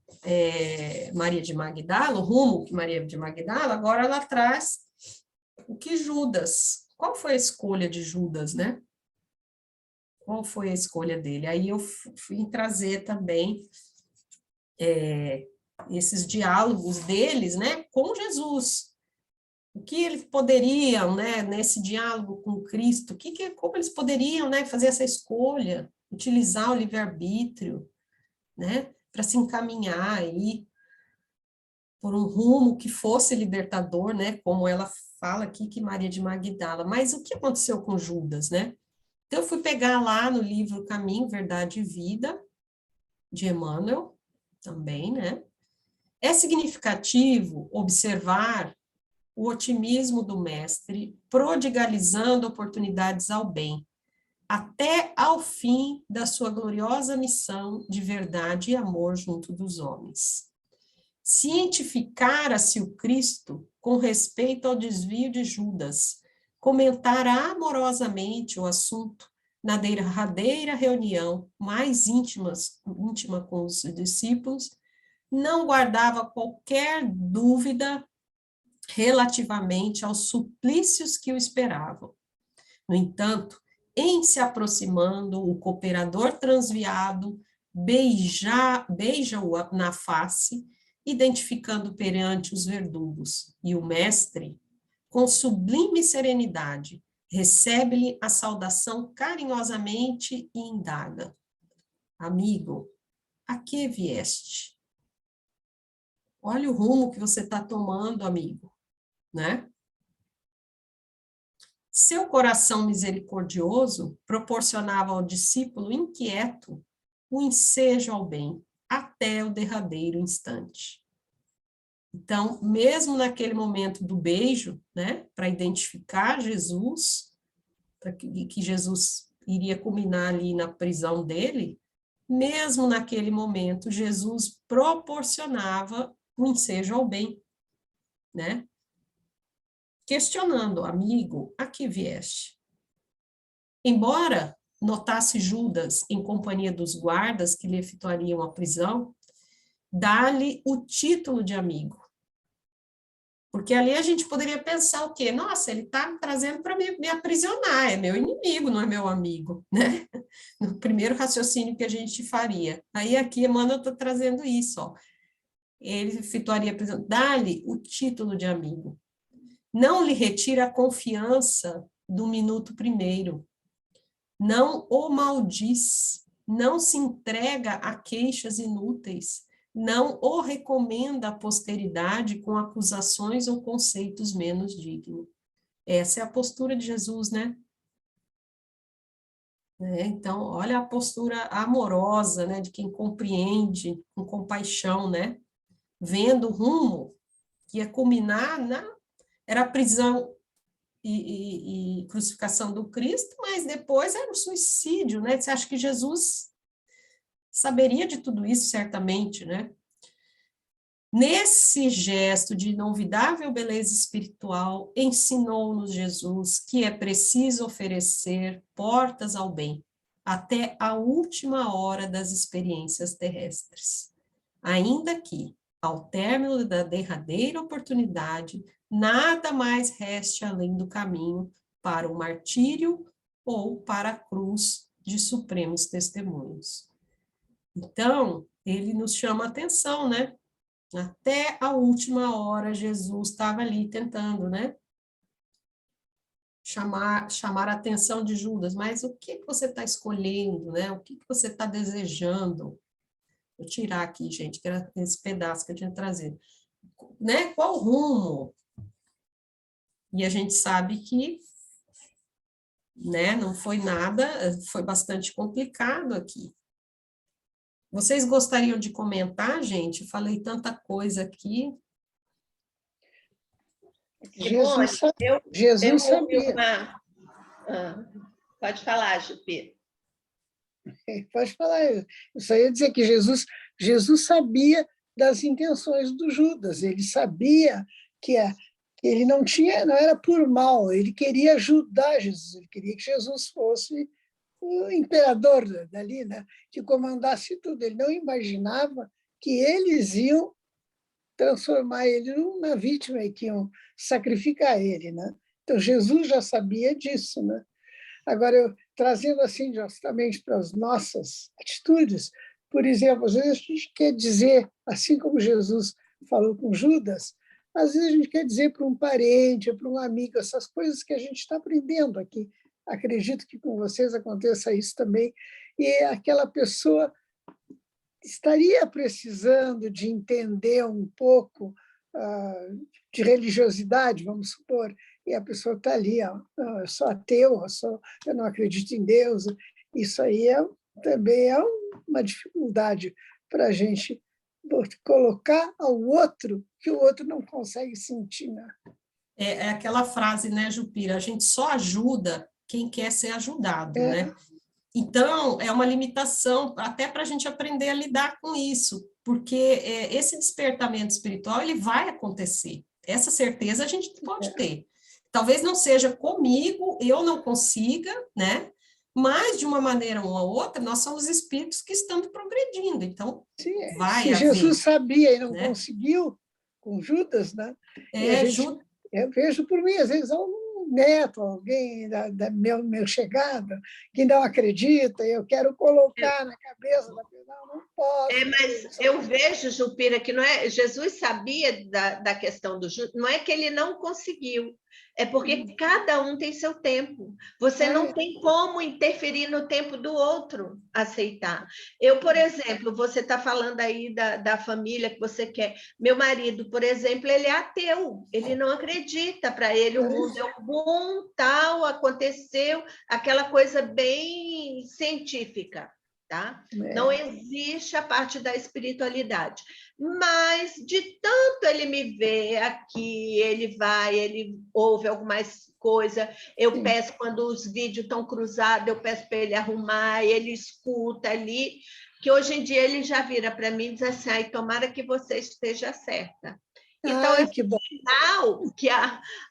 Maria de Magdala, o rumo que Maria de Magdala, agora ela traz o que Judas, qual foi a escolha de Judas, né? Qual foi a escolha dele? Aí eu fui trazer também esses diálogos deles, né, com Jesus. O que eles poderiam, né, nesse diálogo com Cristo, como eles poderiam, né, fazer essa escolha, utilizar o livre-arbítrio, né, para se encaminhar aí por um rumo que fosse libertador, né, como ela fala aqui que Maria de Magdala. Mas o que aconteceu com Judas, né? Então eu fui pegar lá no livro Caminho, Verdade e Vida, de Emmanuel, também, né? É significativo observar o otimismo do mestre, prodigalizando oportunidades ao bem, até ao fim da sua gloriosa missão de verdade e amor junto dos homens. Cientificara-se o Cristo com respeito ao desvio de Judas, comentara amorosamente o assunto na derradeira reunião mais íntima com os discípulos, não guardava qualquer dúvida relativamente aos suplícios que o esperavam. No entanto, em se aproximando, o cooperador transviado beija-o na face, identificando perante os verdugos, e o mestre, com sublime serenidade, recebe-lhe a saudação carinhosamente e indaga: amigo, a que vieste? Olha o rumo que você está tomando, amigo, né? Seu coração misericordioso proporcionava ao discípulo inquieto o ensejo ao bem até o derradeiro instante. Então, mesmo naquele momento do beijo, né, para identificar Jesus, para que Jesus iria culminar ali na prisão dele, mesmo naquele momento, Jesus proporcionava o ensejo ao bem, né? Questionando, amigo, a que vieste? Embora notasse Judas em companhia dos guardas que lhe efetuariam a prisão, dá-lhe o título de amigo. Porque ali a gente poderia pensar o quê? Nossa, ele está me trazendo para me aprisionar, é meu inimigo, não é meu amigo, né? No primeiro raciocínio que a gente faria. Aí aqui Emmanuel está trazendo isso, ó. Ele efetuaria a prisão, dá-lhe o título de amigo. Não lhe retira a confiança do minuto primeiro. Não o maldiz, não se entrega a queixas inúteis, não o recomenda à posteridade com acusações ou conceitos menos dignos. Essa é a postura de Jesus, né? Então, olha a postura amorosa, né, de quem compreende com compaixão, né? Vendo o rumo que ia culminar era a prisão e crucificação do Cristo, mas depois era o suicídio, né? Você acha que Jesus saberia de tudo isso, certamente, né? Nesse gesto de inolvidável beleza espiritual, ensinou-nos Jesus que é preciso oferecer portas ao bem, até a última hora das experiências terrestres. Ainda que, ao término da derradeira oportunidade, nada mais reste além do caminho para o martírio ou para a cruz de supremos testemunhos. Então, ele nos chama a atenção, né? Até a última hora, Jesus estava ali tentando, né? Chamar a atenção de Judas, mas o que você está escolhendo, né? O que você está desejando? Vou tirar aqui, gente, que era esse pedaço que eu tinha trazido. Né? Qual o rumo? E a gente sabe que, né, não foi nada, foi bastante complicado aqui. Vocês gostariam de comentar, gente? Falei tanta coisa aqui. Jesus sabia. Pode falar, Jupi. Pode falar. Eu só ia dizer que Jesus sabia das intenções do Judas. Ele sabia que ele não era por mal, ele queria ajudar Jesus, ele queria que Jesus fosse o imperador dali, né? Que comandasse tudo. Ele não imaginava que eles iam transformar ele numa vítima e que iam sacrificar ele, né? Então Jesus já sabia disso, né? Agora, trazendo assim justamente para as nossas atitudes, Por exemplo, às vezes a gente quer dizer, assim como Jesus falou com Judas, às vezes a gente quer dizer para um parente, para um amigo, essas coisas que a gente está aprendendo aqui. Acredito que com vocês aconteça isso também. E aquela pessoa estaria precisando de entender um pouco de religiosidade, vamos supor, e a pessoa está ali, ó, eu sou ateu, eu não acredito em Deus. Isso aí também é uma dificuldade para a gente colocar ao outro que o outro não consegue sentir. Né? É aquela frase, né, Jupira? A gente só ajuda quem quer ser ajudado, né? Então, é uma limitação até para a gente aprender a lidar com isso, porque esse despertamento espiritual, ele vai acontecer. Essa certeza a gente pode ter. Talvez não seja comigo, eu não consiga, né? Mas, de uma maneira ou outra, nós somos espíritos que estamos progredindo. Então, vai se haver. Jesus sabia e não né? conseguiu com Judas, né? Judas. Eu vejo por mim, às vezes, um neto, alguém da meu chegada, que não acredita, e eu quero colocar na cabeça da pessoa, não posso. Mas eu vejo, Jupira, que não é, Jesus sabia da questão do Judas, não é que ele não conseguiu, é porque cada um tem seu tempo. Você não tem como interferir no tempo do outro, aceitar. Eu, por exemplo, você está falando aí da família que você quer. Meu marido, por exemplo, ele é ateu, ele não acredita. Para ele, o mundo é um bom, tal, aconteceu, aquela coisa bem científica. Tá? Não existe a parte da espiritualidade. Mas, de tanto ele me vê aqui, ele ouve algumas coisas, eu peço, quando os vídeos estão cruzados, eu peço para ele arrumar, ele escuta ali, que hoje em dia ele já vira para mim e diz assim, ai, tomara que você esteja certa. Então, é sinal que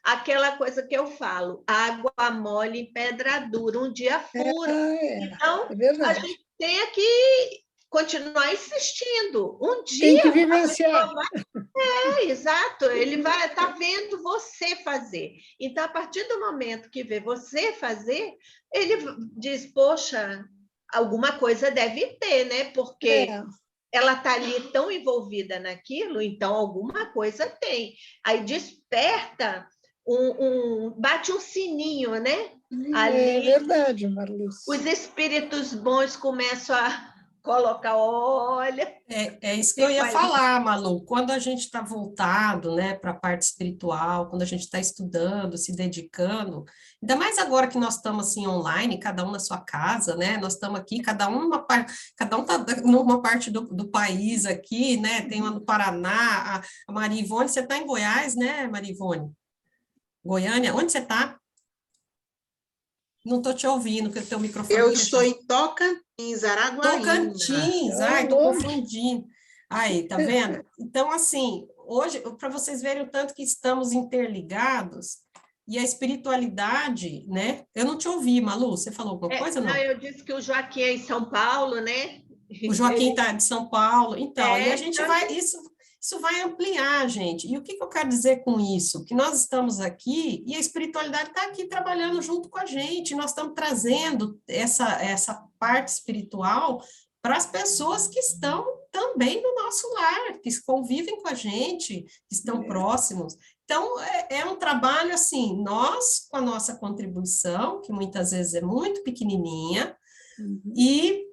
aquela coisa que eu falo, água mole em pedra dura, um dia fura. Então, a gente tem que continuar insistindo. Um dia... Tem que vivenciar. Exato. Ele vai estar vendo você fazer. Então, a partir do momento que vê você fazer, ele diz, poxa, alguma coisa deve ter, né? Porque... ela está ali tão envolvida naquilo, então alguma coisa tem. Aí desperta, bate um sininho, né? Ali, é verdade, Marluz. Os espíritos bons começam a colocar, olha... É isso que eu ia falar, Malu. Quando a gente está voltado, né, para a parte espiritual, quando a gente está estudando, se dedicando, ainda mais agora que nós estamos assim online, cada um na sua casa, né? Nós estamos aqui, cada um está numa parte do país aqui, né? Tem uma no Paraná, a Maria Ivone, você está em Goiás, né, Maria Ivone? Goiânia, onde você está? Não estou te ouvindo, porque o teu microfone... Eu estou em Tocantins, Araguaína. Tocantins, ai, estou confundindo. Aí, tá vendo? Então, assim, hoje, para vocês verem o tanto que estamos interligados, e a espiritualidade, né? Eu não te ouvi, Malu, você falou alguma coisa, não? Não, eu disse que o Joaquim é em São Paulo, né? O Joaquim está de São Paulo. Então, e a gente vai... Isso vai ampliar, gente. E o que eu quero dizer com isso? Que nós estamos aqui e a espiritualidade está aqui trabalhando junto com a gente. Nós estamos trazendo essa parte espiritual para as pessoas que estão também no nosso lar, que convivem com a gente, que estão próximos. Então, é um trabalho assim, nós, com a nossa contribuição, que muitas vezes é muito pequenininha, e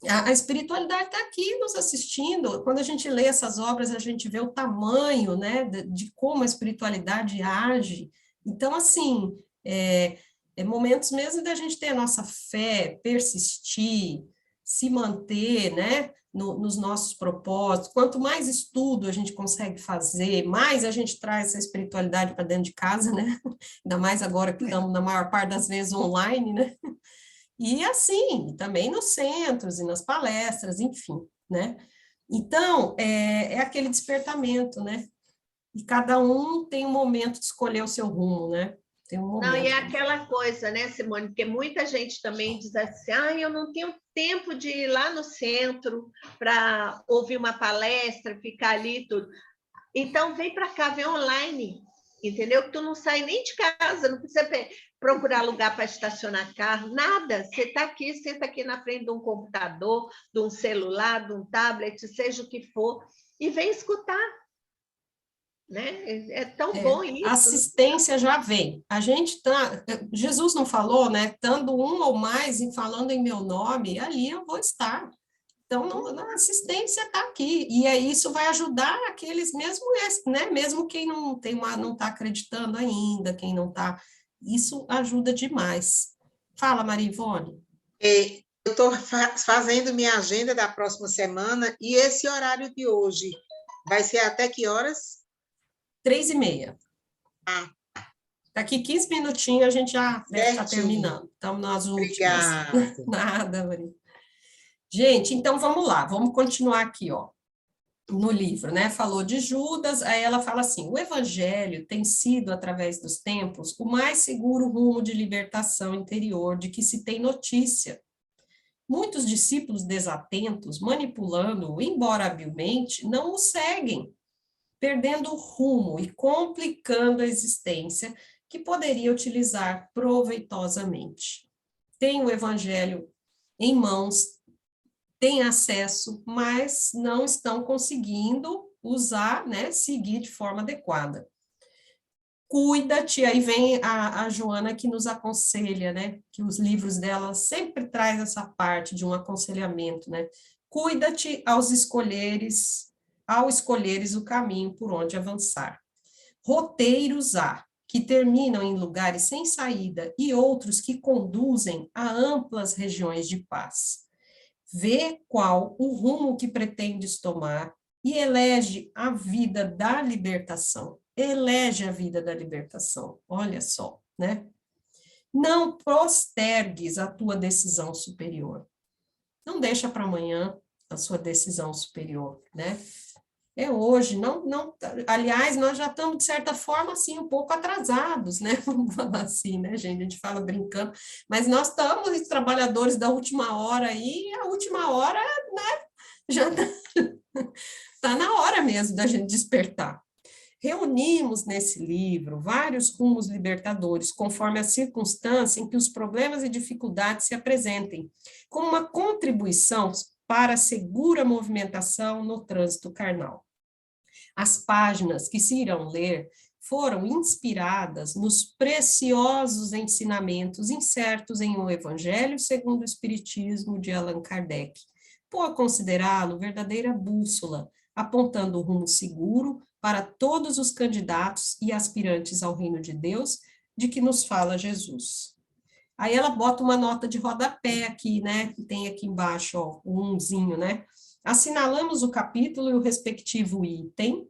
a espiritualidade está aqui nos assistindo. Quando a gente lê essas obras, a gente vê o tamanho, né, de como a espiritualidade age. Então, assim, momentos mesmo da gente ter a nossa fé, persistir, se manter, né, nos nossos propósitos. Quanto mais estudo a gente consegue fazer, mais a gente traz essa espiritualidade para dentro de casa, né? Ainda mais agora que estamos, na maior parte das vezes, online, né? E assim, também nos centros e nas palestras, enfim, né? Então, é aquele despertamento, né? E cada um tem um momento de escolher o seu rumo, né? Tem um momento. Não, e é aquela coisa, né, Simone? Porque muita gente também diz assim, eu não tenho tempo de ir lá no centro para ouvir uma palestra, ficar ali e tudo. Então, vem para cá, vem online. entendeu? Que tu não sai nem de casa, não precisa procurar lugar para estacionar carro, nada. Você está aqui, senta aqui na frente de um computador, de um celular, de um tablet, seja o que for, e vem escutar. Né? É tão bom isso. A assistência já vem. A gente tá, Jesus não falou, né? Estando um ou mais e falando em meu nome, ali eu vou estar. Então, a assistência está aqui, e aí isso vai ajudar aqueles mesmo, né? Mesmo quem não está acreditando ainda, quem não está, isso ajuda demais. Fala, Maria Ivone. Eu estou fazendo minha agenda da próxima semana, e esse horário de hoje vai ser até que horas? 3h30. Ah. Daqui 15 minutinhos a gente já deve estar Certinho. terminando. Estamos nas últimas. Obrigada. Nada, Maria. Gente, então vamos lá, vamos continuar aqui, ó, no livro, né? Falou de Judas, aí ela fala assim: o evangelho tem sido, através dos tempos, o mais seguro rumo de libertação interior de que se tem notícia. Muitos discípulos desatentos, manipulando-o, embora habilmente, não o seguem, perdendo o rumo e complicando a existência que poderia utilizar proveitosamente. Tem o evangelho em mãos, tem acesso, mas não estão conseguindo usar, né, seguir de forma adequada. Cuida-te, aí vem a Joana que nos aconselha, né, que os livros dela sempre traz essa parte de um aconselhamento, né, cuida-te ao escolheres o caminho por onde avançar. Roteiros há, que terminam em lugares sem saída, e outros que conduzem a amplas regiões de paz. Vê qual o rumo que pretendes tomar e elege a vida da libertação. Elege a vida da libertação, olha só, né? Não postergues a tua decisão superior. Não deixa para amanhã a sua decisão superior, né? É hoje, aliás, nós já estamos, de certa forma, assim, um pouco atrasados, né? Vamos falar assim, né, gente? A gente fala brincando, mas nós estamos os trabalhadores da última hora aí, a última hora, né, já está na hora mesmo da gente despertar. Reunimos nesse livro vários rumos libertadores, conforme a circunstância em que os problemas e dificuldades se apresentem, como uma contribuição para a segura movimentação no trânsito carnal. As páginas que se irão ler foram inspiradas nos preciosos ensinamentos incertos em O Evangelho segundo o Espiritismo de Allan Kardec, por considerá-lo verdadeira bússola, apontando o rumo seguro para todos os candidatos e aspirantes ao reino de Deus, de que nos fala Jesus. Aí ela bota uma nota de rodapé aqui, né, que tem aqui embaixo, ó, o umzinho, né? Assinalamos o capítulo e o respectivo item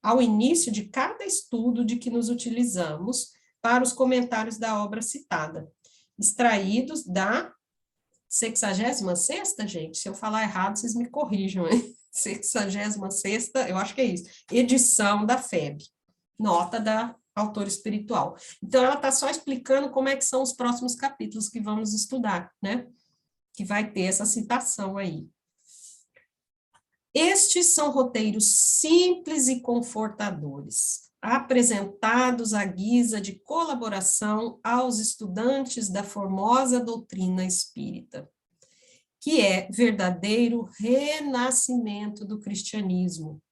ao início de cada estudo de que nos utilizamos para os comentários da obra citada, extraídos da 66ª, gente, se eu falar errado, vocês me corrijam, hein? 66ª, eu acho que é isso, edição da FEB, nota da autora espiritual. Então, ela está só explicando como é que são os próximos capítulos que vamos estudar, né? Que vai ter essa citação aí. Estes são roteiros simples e confortadores, apresentados à guisa de colaboração aos estudantes da formosa doutrina espírita, que é verdadeiro renascimento do cristianismo,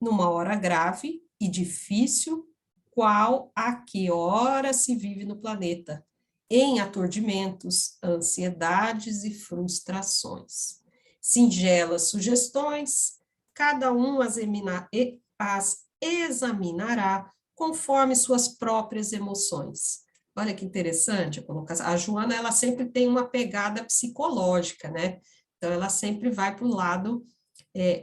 numa hora grave e difícil, qual a que hora se vive no planeta, em aturdimentos, ansiedades e frustrações. Singelas sugestões, cada um as examinará conforme suas próprias emoções. Olha que interessante a colocação. A Joana, ela sempre tem uma pegada psicológica, né? Então, ela sempre vai para o lado,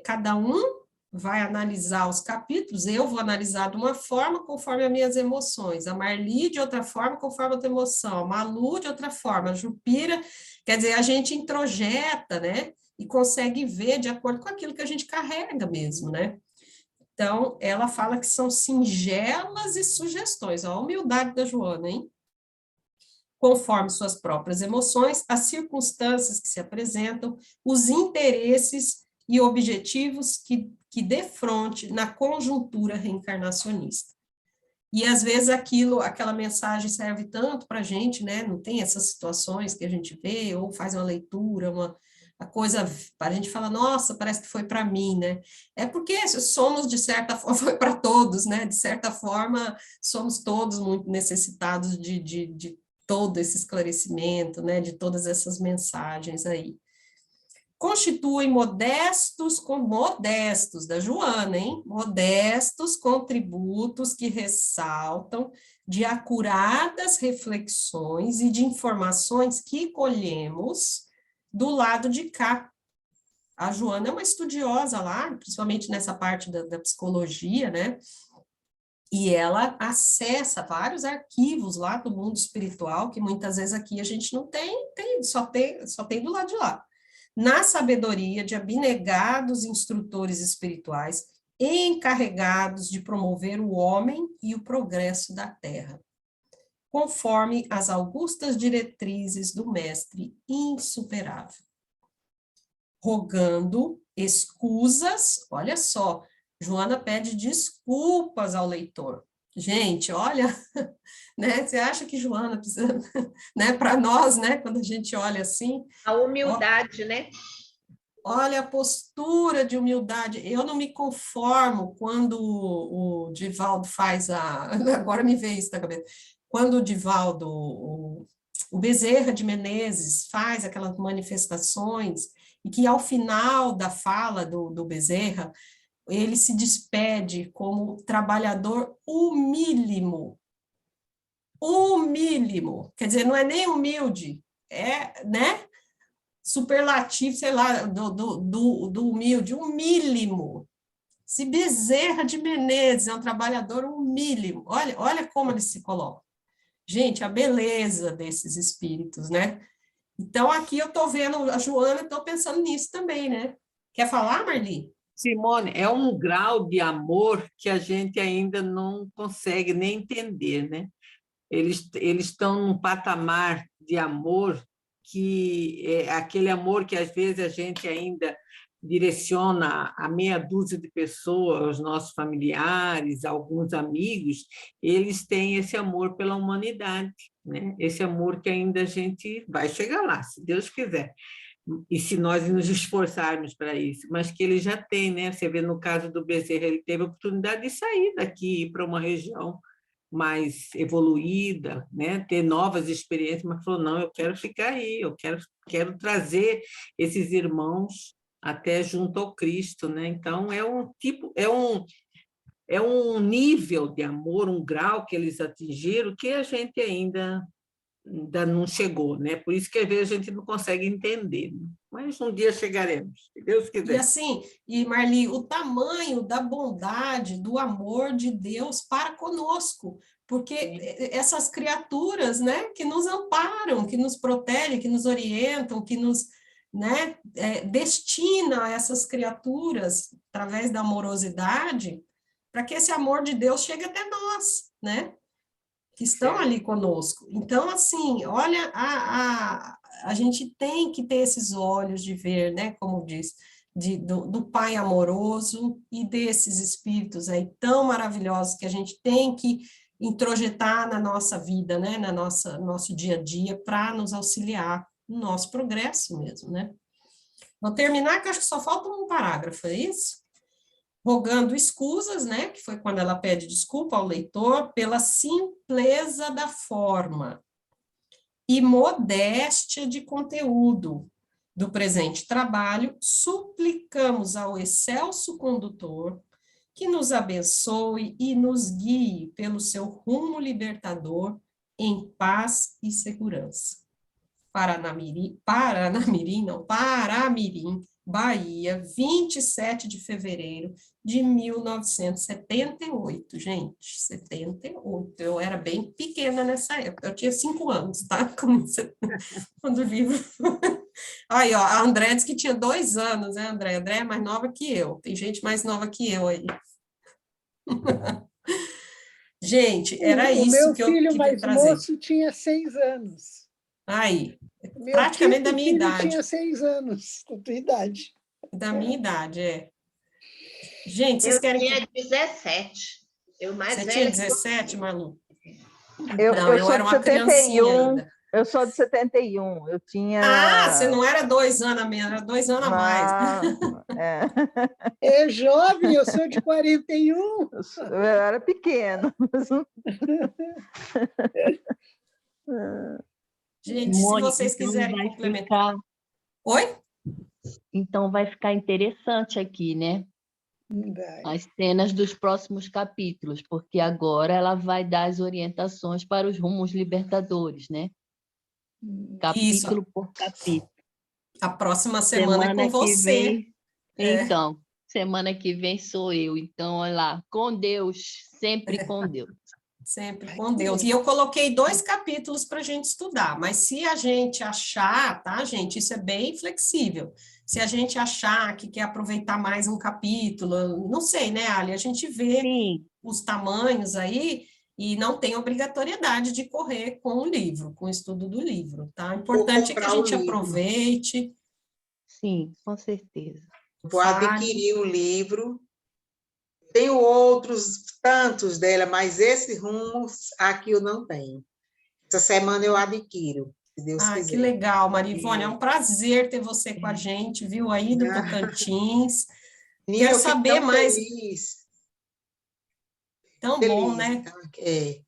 cada um vai analisar os capítulos, eu vou analisar de uma forma conforme as minhas emoções, a Marli de outra forma conforme a outra emoção, a Malu de outra forma, a Jupira, quer dizer, a gente introjeta, né? E consegue ver de acordo com aquilo que a gente carrega mesmo, né? Então, ela fala que são singelas e sugestões, ó, a humildade da Joana, hein? Conforme suas próprias emoções, as circunstâncias que se apresentam, os interesses e objetivos que defronte na conjuntura reencarnacionista. E às vezes aquela mensagem serve tanto para a gente, né? Não tem essas situações que a gente vê, ou faz uma leitura, a coisa, a gente fala, nossa, parece que foi para mim, né? É porque somos, de certa forma, foi para todos, né? De certa forma, somos todos muito necessitados de todo esse esclarecimento, né? De todas essas mensagens aí. Constituem modestos da Joana, hein? Modestos contributos que ressaltam de acuradas reflexões e de informações que colhemos do lado de cá. A Joana é uma estudiosa lá, principalmente nessa parte da psicologia, né? E ela acessa vários arquivos lá do mundo espiritual, que muitas vezes aqui a gente não só tem do lado de lá. Na sabedoria de abnegados instrutores espirituais, encarregados de promover o homem e o progresso da terra, conforme as augustas diretrizes do mestre insuperável. Rogando escusas, olha só, Joana pede desculpas ao leitor. Gente, olha, né? Você acha que Joana precisa, né? Para nós, né? Quando a gente olha assim, a humildade, né? Olha a postura de humildade. Eu não me conformo quando o Divaldo faz agora me veio isso na cabeça. Quando o Divaldo, o Bezerra de Menezes faz aquelas manifestações e que ao final da fala do Bezerra, ele se despede como trabalhador humílimo. Humílimo. Quer dizer, não é nem humilde, é, né? Superlativo, sei lá, do humilde, humílimo. Se Bezerra de Menezes é um trabalhador humílimo, olha como ele se coloca. Gente, a beleza desses espíritos, né? Então, aqui eu estou vendo a Joana, estou pensando nisso também, né? Quer falar, Marli? Simone, é um grau de amor que a gente ainda não consegue nem entender, né? Eles estão num patamar de amor que é aquele amor que, às vezes, a gente ainda direciona a meia dúzia de pessoas, os nossos familiares, alguns amigos, eles têm esse amor pela humanidade, né? Esse amor que ainda a gente vai chegar lá, se Deus quiser. E se nós nos esforçarmos para isso, mas que ele já tem, né? Você vê no caso do Bezerra, ele teve a oportunidade de sair daqui para uma região mais evoluída, né? Ter novas experiências, mas falou, não, eu quero ficar aí, eu quero trazer esses irmãos até junto ao Cristo, né? Então, é um nível de amor, um grau que eles atingiram que a gente ainda não chegou, né? Por isso que às vezes a gente não consegue entender, né? Mas um dia chegaremos, se Deus quiser. E assim, Marli, o tamanho da bondade, do amor de Deus para conosco, porque essas criaturas, né, que nos amparam, que nos protegem, que nos orientam, que nos, né, destina essas criaturas através da amorosidade, para que esse amor de Deus chegue até nós, né? Que estão ali conosco. Então, assim, olha, a gente tem que ter esses olhos de ver, né, como diz, do Pai amoroso e desses espíritos aí tão maravilhosos que a gente tem que introjetar na nossa vida, né, nosso dia a dia, para nos auxiliar no nosso progresso mesmo, né. Vou terminar, que acho que só falta um parágrafo, é isso? Rogando escusas, né, que foi quando ela pede desculpa ao leitor, pela simpleza da forma e modéstia de conteúdo do presente trabalho, suplicamos ao excelso condutor que nos abençoe e nos guie pelo seu rumo libertador em paz e segurança. Paramirim, Bahia, 27 de fevereiro de 1978, gente, 78, eu era bem pequena nessa época, eu tinha 5 anos, tá? Quando o livro... Aí, ó, a André disse que tinha 2 anos, né, André? André é mais nova que eu, tem gente mais nova que eu aí. Gente, era isso que eu queria trazer. O meu filho mais moço tinha 6 anos. Aí, Meu praticamente da minha filho idade. tinha 6 anos, da tua idade. Da minha idade, é. Gente, vocês Eu querem... tinha 17. Eu mais Você velha tinha que 17, Malu? Eu, Não, eu eu sou era de uma criancinha 71, ainda. eu sou de 71. Eu Ah, você tinha. não era 2 anos a menos, era 2 anos a mais. Ah, é. É jovem, eu sou de 41. Eu era pequeno. Gente, se Simone, vocês então quiserem vai complementar. ficar, Oi? então vai ficar interessante aqui, né? As cenas dos próximos capítulos, porque agora ela vai dar as orientações para os rumos libertadores, né? Isso, Capítulo por capítulo. a próxima semana é com que você. vem, É. então, semana que vem sou eu. Então, olha lá, com Deus, sempre com Deus. Sempre com Deus. E eu coloquei 2 capítulos para a gente estudar, mas se a gente achar, tá, gente? Isso é bem flexível. Se a gente achar que quer aproveitar mais um capítulo, não sei, né, Ali? A gente vê Sim, os tamanhos aí e não tem obrigatoriedade de correr com o livro, com o estudo do livro, tá? O importante é que a comprar o gente livro. aproveite, sim, com certeza. Vou fale. adquirir o livro. Tenho outros tantos dela, mas esse rumo aqui eu não tenho. Essa semana eu adquiro, se Deus Ah, que quiser. legal, Marivone. É um prazer ter você com a gente, viu, aí do Tocantins. Menina, Quero eu fico saber tão mais. feliz. Tão bom, Feliz. né? Tá? É.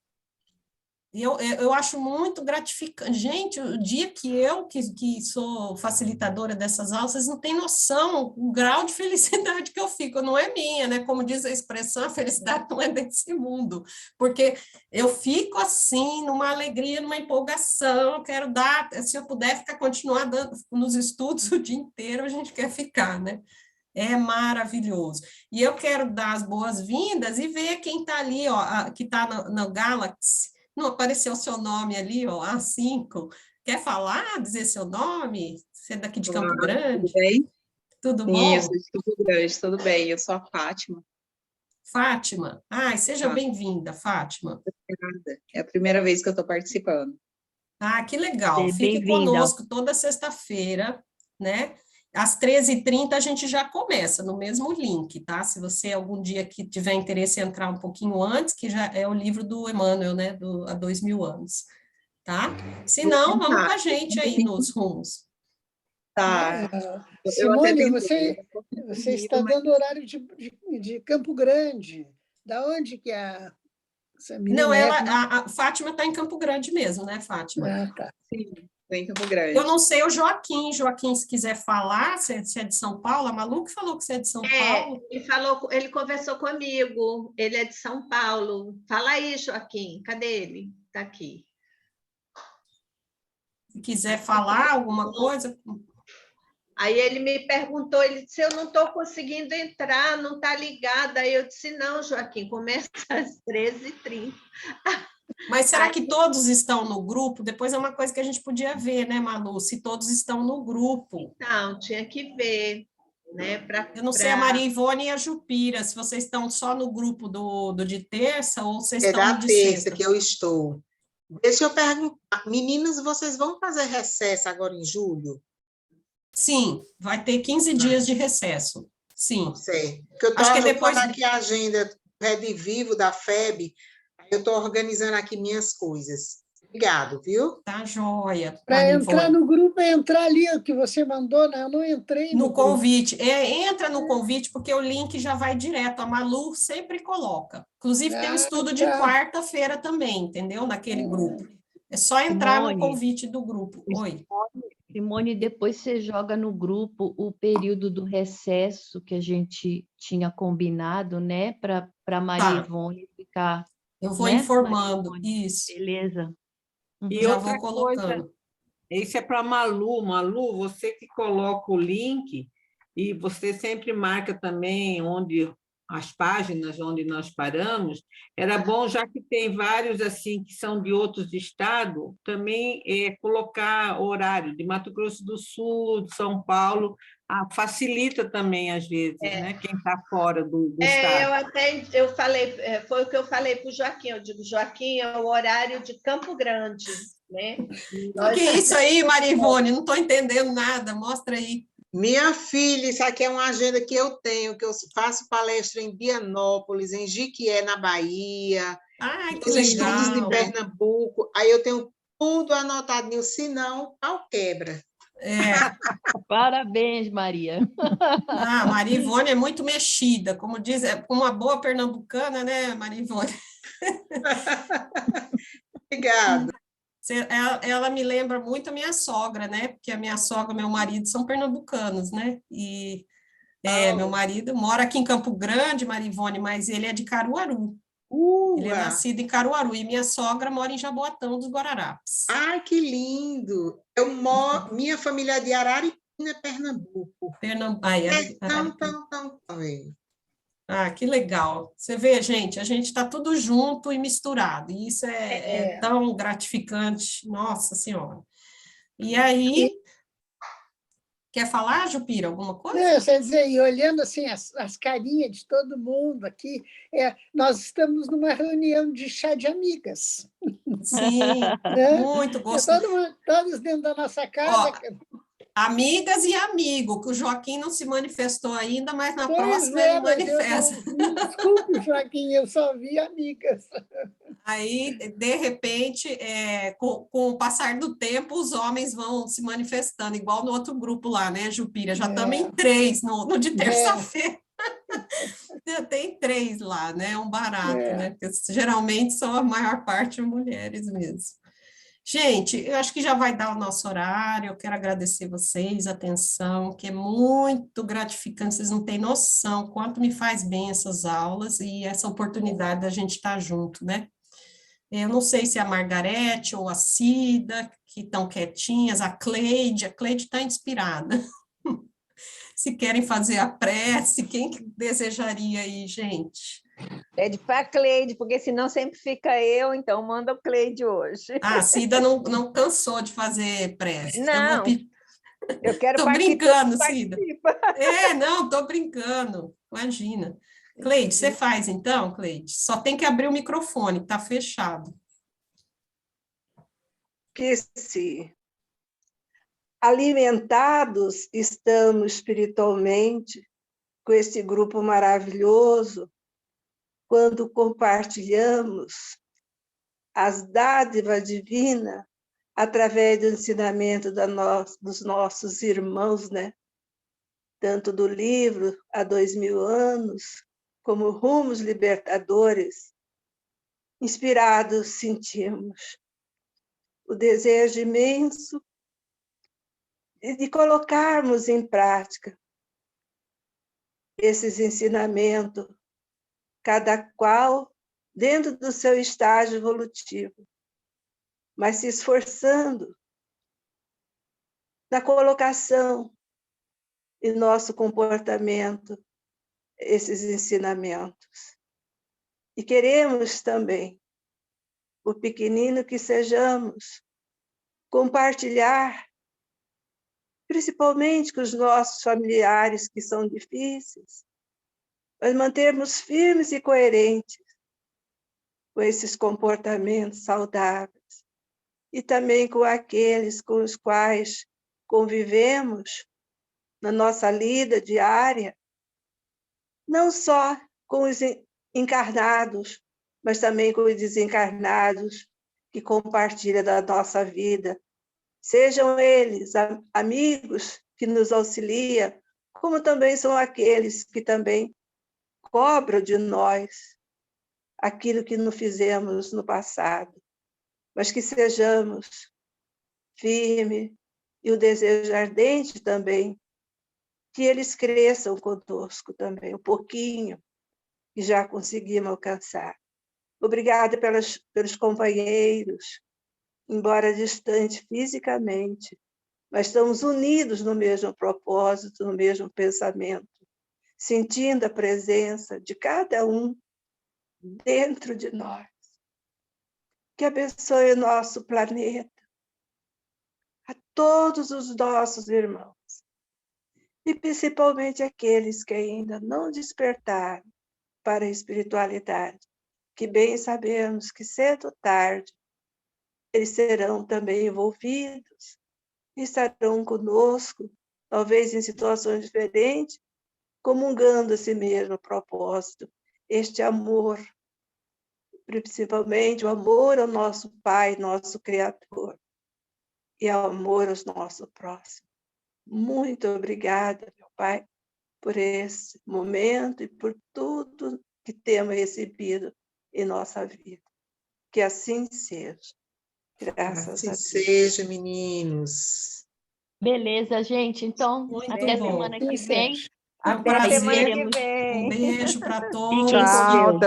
E eu acho muito gratificante. Gente, o dia que eu, que sou facilitadora dessas aulas, vocês não têm noção o grau de felicidade que eu fico. Não é minha, né? Como diz a expressão, a felicidade não é desse mundo. Porque eu fico assim, numa alegria, numa empolgação, eu quero dar, se eu puder ficar, continuar dando nos estudos o dia inteiro, a gente quer ficar, né? É maravilhoso. E eu quero dar as boas-vindas e ver quem está ali, ó, que está no Galaxy. Não apareceu o seu nome ali, ó, A5. Quer falar, dizer seu nome? Você é daqui de Campo Olá, Grande? tudo bem? Tudo Sim, eu bom? sou de Campo Grande, tudo bem. Eu sou a Fátima. Fátima? Ai, seja Tá, bem-vinda, Fátima. obrigada. É a primeira vez que eu estou participando. Ah, que legal. Fique Bem-vinda. conosco toda sexta-feira, né? Às 13h30 a gente já começa no mesmo link, tá? Se você algum dia que tiver interesse em entrar um pouquinho antes, que já é o livro do Emmanuel, né? Há 2000 anos, tá? Se não, vamos com a gente aí nos rumos. Tá, eu até Simone, tentei, não você consegui, está mas dando horário de Campo Grande. Da onde que essa Não, menina é? a Fátima está em Campo Grande mesmo, né, Fátima? Ah, tá. sim, estou em Campo Eu Grande. não sei o Joaquim. Joaquim, se quiser falar, se é de São Paulo, a Malu que falou que você é de São Paulo. Ele conversou comigo, ele é de São Paulo. Fala aí, Joaquim, cadê ele? Está aqui. Se quiser falar alguma coisa. Aí ele me perguntou, ele disse, eu não estou conseguindo entrar, não está ligada. Aí eu disse, não, Joaquim, começa às 13h30. Mas será que todos estão no grupo? Depois é uma coisa que a gente podia ver, né, Malu? Se todos estão no grupo. Não, tinha que ver, né? Eu não sei a Maria Ivone e a Jupira, se vocês estão só no grupo do de terça ou vocês É estão da no de terça sexta. que eu estou. Deixa eu perguntar, meninas, vocês vão fazer recesso agora em julho? Sim, vai ter 15 dias de recesso. Sim. Certo. Porque eu estou Acho que anotando depois- aqui a agenda do Rede Vivo, da FEB, aí eu estou organizando aqui minhas coisas. Obrigado, viu? Tá joia, Para Maria entrar Ivone. no grupo, é entrar ali, o que você mandou, né? Eu não entrei no No grupo. convite. Entra no convite, porque o link já vai direto. A Malu sempre coloca. Inclusive, tem o estudo de tá. quarta-feira também, entendeu? Naquele grupo. É só entrar no Simone. convite do grupo. Oi. Simone, depois você joga no grupo o período do recesso que a gente tinha combinado, né? Para Maria Tá. Ivone ficar, Eu vou né, informando. Maria Ivone? Isso. Beleza. E Já outra vou colocando. coisa, isso é para Malu. Malu, você que coloca o link e você sempre marca também onde as páginas onde nós paramos. Era bom, já que tem vários assim que são de outros estados, também colocar horário de Mato Grosso do Sul, de São Paulo, facilita também às vezes, né? Quem está fora do estado. Eu falei, foi o que eu falei para o Joaquim. Eu digo, Joaquim, é o horário de Campo Grande, né? O que é isso aí, Maria Ivone? Não estou entendendo nada. Mostra aí. Minha filha, isso aqui é uma agenda que eu tenho, que eu faço palestra em Vianópolis, em Jiquié, na Bahia, Ai, que nos estudos de legal. Pernambuco. Aí eu tenho tudo anotadinho, senão o pau quebra. É. Parabéns, Maria. Ah, Maria Ivone é muito mexida, como diz, é uma boa pernambucana, né, Maria Ivone? Obrigada. Ela me lembra muito a minha sogra, né? Porque a minha sogra e meu marido são pernambucanos, né? E meu marido mora aqui em Campo Grande, Maria Ivone, mas ele é de Caruaru. Ele é nascido em Caruaru e minha sogra mora em Jaboatão dos Guararapes. Ai, que lindo! Minha família é de Arariquina, Pernambuco. Tão bem. Ah, que legal. Você vê, gente, a gente está tudo junto e misturado, e isso é tão gratificante, nossa Senhora. E aí, quer falar, Jupira, alguma coisa? Não, quer dizer, e olhando assim as carinhas de todo mundo aqui, nós estamos numa reunião de chá de amigas. Sim, Né? muito gostoso. Todos dentro da nossa casa. Amigas e amigo, que o Joaquim não se manifestou ainda, mas na Pois próxima ele manifesta. Me desculpe, Joaquim, eu só vi amigas. Aí, de repente, com o passar do tempo, os homens vão se manifestando, igual no outro grupo lá, né, Jupira? Já estamos em 3, no de terça-feira. Já tem 3 lá, né? Um barato, né? Porque geralmente são a maior parte mulheres mesmo. Gente, eu acho que já vai dar o nosso horário. Eu quero agradecer vocês, a atenção, que é muito gratificante. Vocês não têm noção quanto me faz bem essas aulas e essa oportunidade da gente estar junto, né? Eu não sei se é a Margarete ou a Cida, que estão quietinhas, a Cleide está inspirada. Se querem fazer a prece, quem desejaria aí, gente? Pede para a Cleide, porque senão sempre fica eu, então manda o Cleide hoje. Ah, a Cida não cansou de fazer prece. Não, eu quero Tô participar. brincando, Cida. Não, tô brincando. Imagina. Cleide, você faz então, Cleide? Só tem que abrir o microfone, tá fechado. Que se alimentados estamos espiritualmente com esse grupo maravilhoso, quando compartilhamos as dádivas divinas através do ensinamento dos nossos irmãos, né? Tanto do livro Há 2000 anos, como Rumos Libertadores, inspirados sentimos o desejo imenso de colocarmos em prática esses ensinamentos, cada qual dentro do seu estágio evolutivo, mas se esforçando na colocação em nosso comportamento, esses ensinamentos. E queremos também, o pequenino que sejamos, compartilhar, principalmente com os nossos familiares que são difíceis, mas mantermos firmes e coerentes com esses comportamentos saudáveis e também com aqueles com os quais convivemos na nossa lida diária, não só com os encarnados, mas também com os desencarnados que compartilham da nossa vida. Sejam eles amigos que nos auxiliam, como também são aqueles que também cobram de nós aquilo que não fizemos no passado, mas que sejamos firmes e o desejo ardente também que eles cresçam conosco também, um pouquinho, que já conseguimos alcançar. Obrigada pelos companheiros, embora distante fisicamente, mas estamos unidos no mesmo propósito, no mesmo pensamento, sentindo a presença de cada um dentro de nós. Que abençoe o nosso planeta, a todos os nossos irmãos, e principalmente aqueles que ainda não despertaram para a espiritualidade, que bem sabemos que cedo ou tarde eles serão também envolvidos e estarão conosco talvez em situações diferentes, comungando esse mesmo propósito, este amor, principalmente o amor ao nosso Pai, nosso Criador, e ao amor aos nossos próximos. Muito obrigada, meu Pai, por esse momento e por tudo que temos recebido em nossa vida. Que assim seja. Graças Assim a Deus. seja, meninos. Beleza, gente. Então, Muito até bom. semana que vem. É um Até semana prazer. que vem. Um beijo para Fiquem todos. com Tchau, Deus.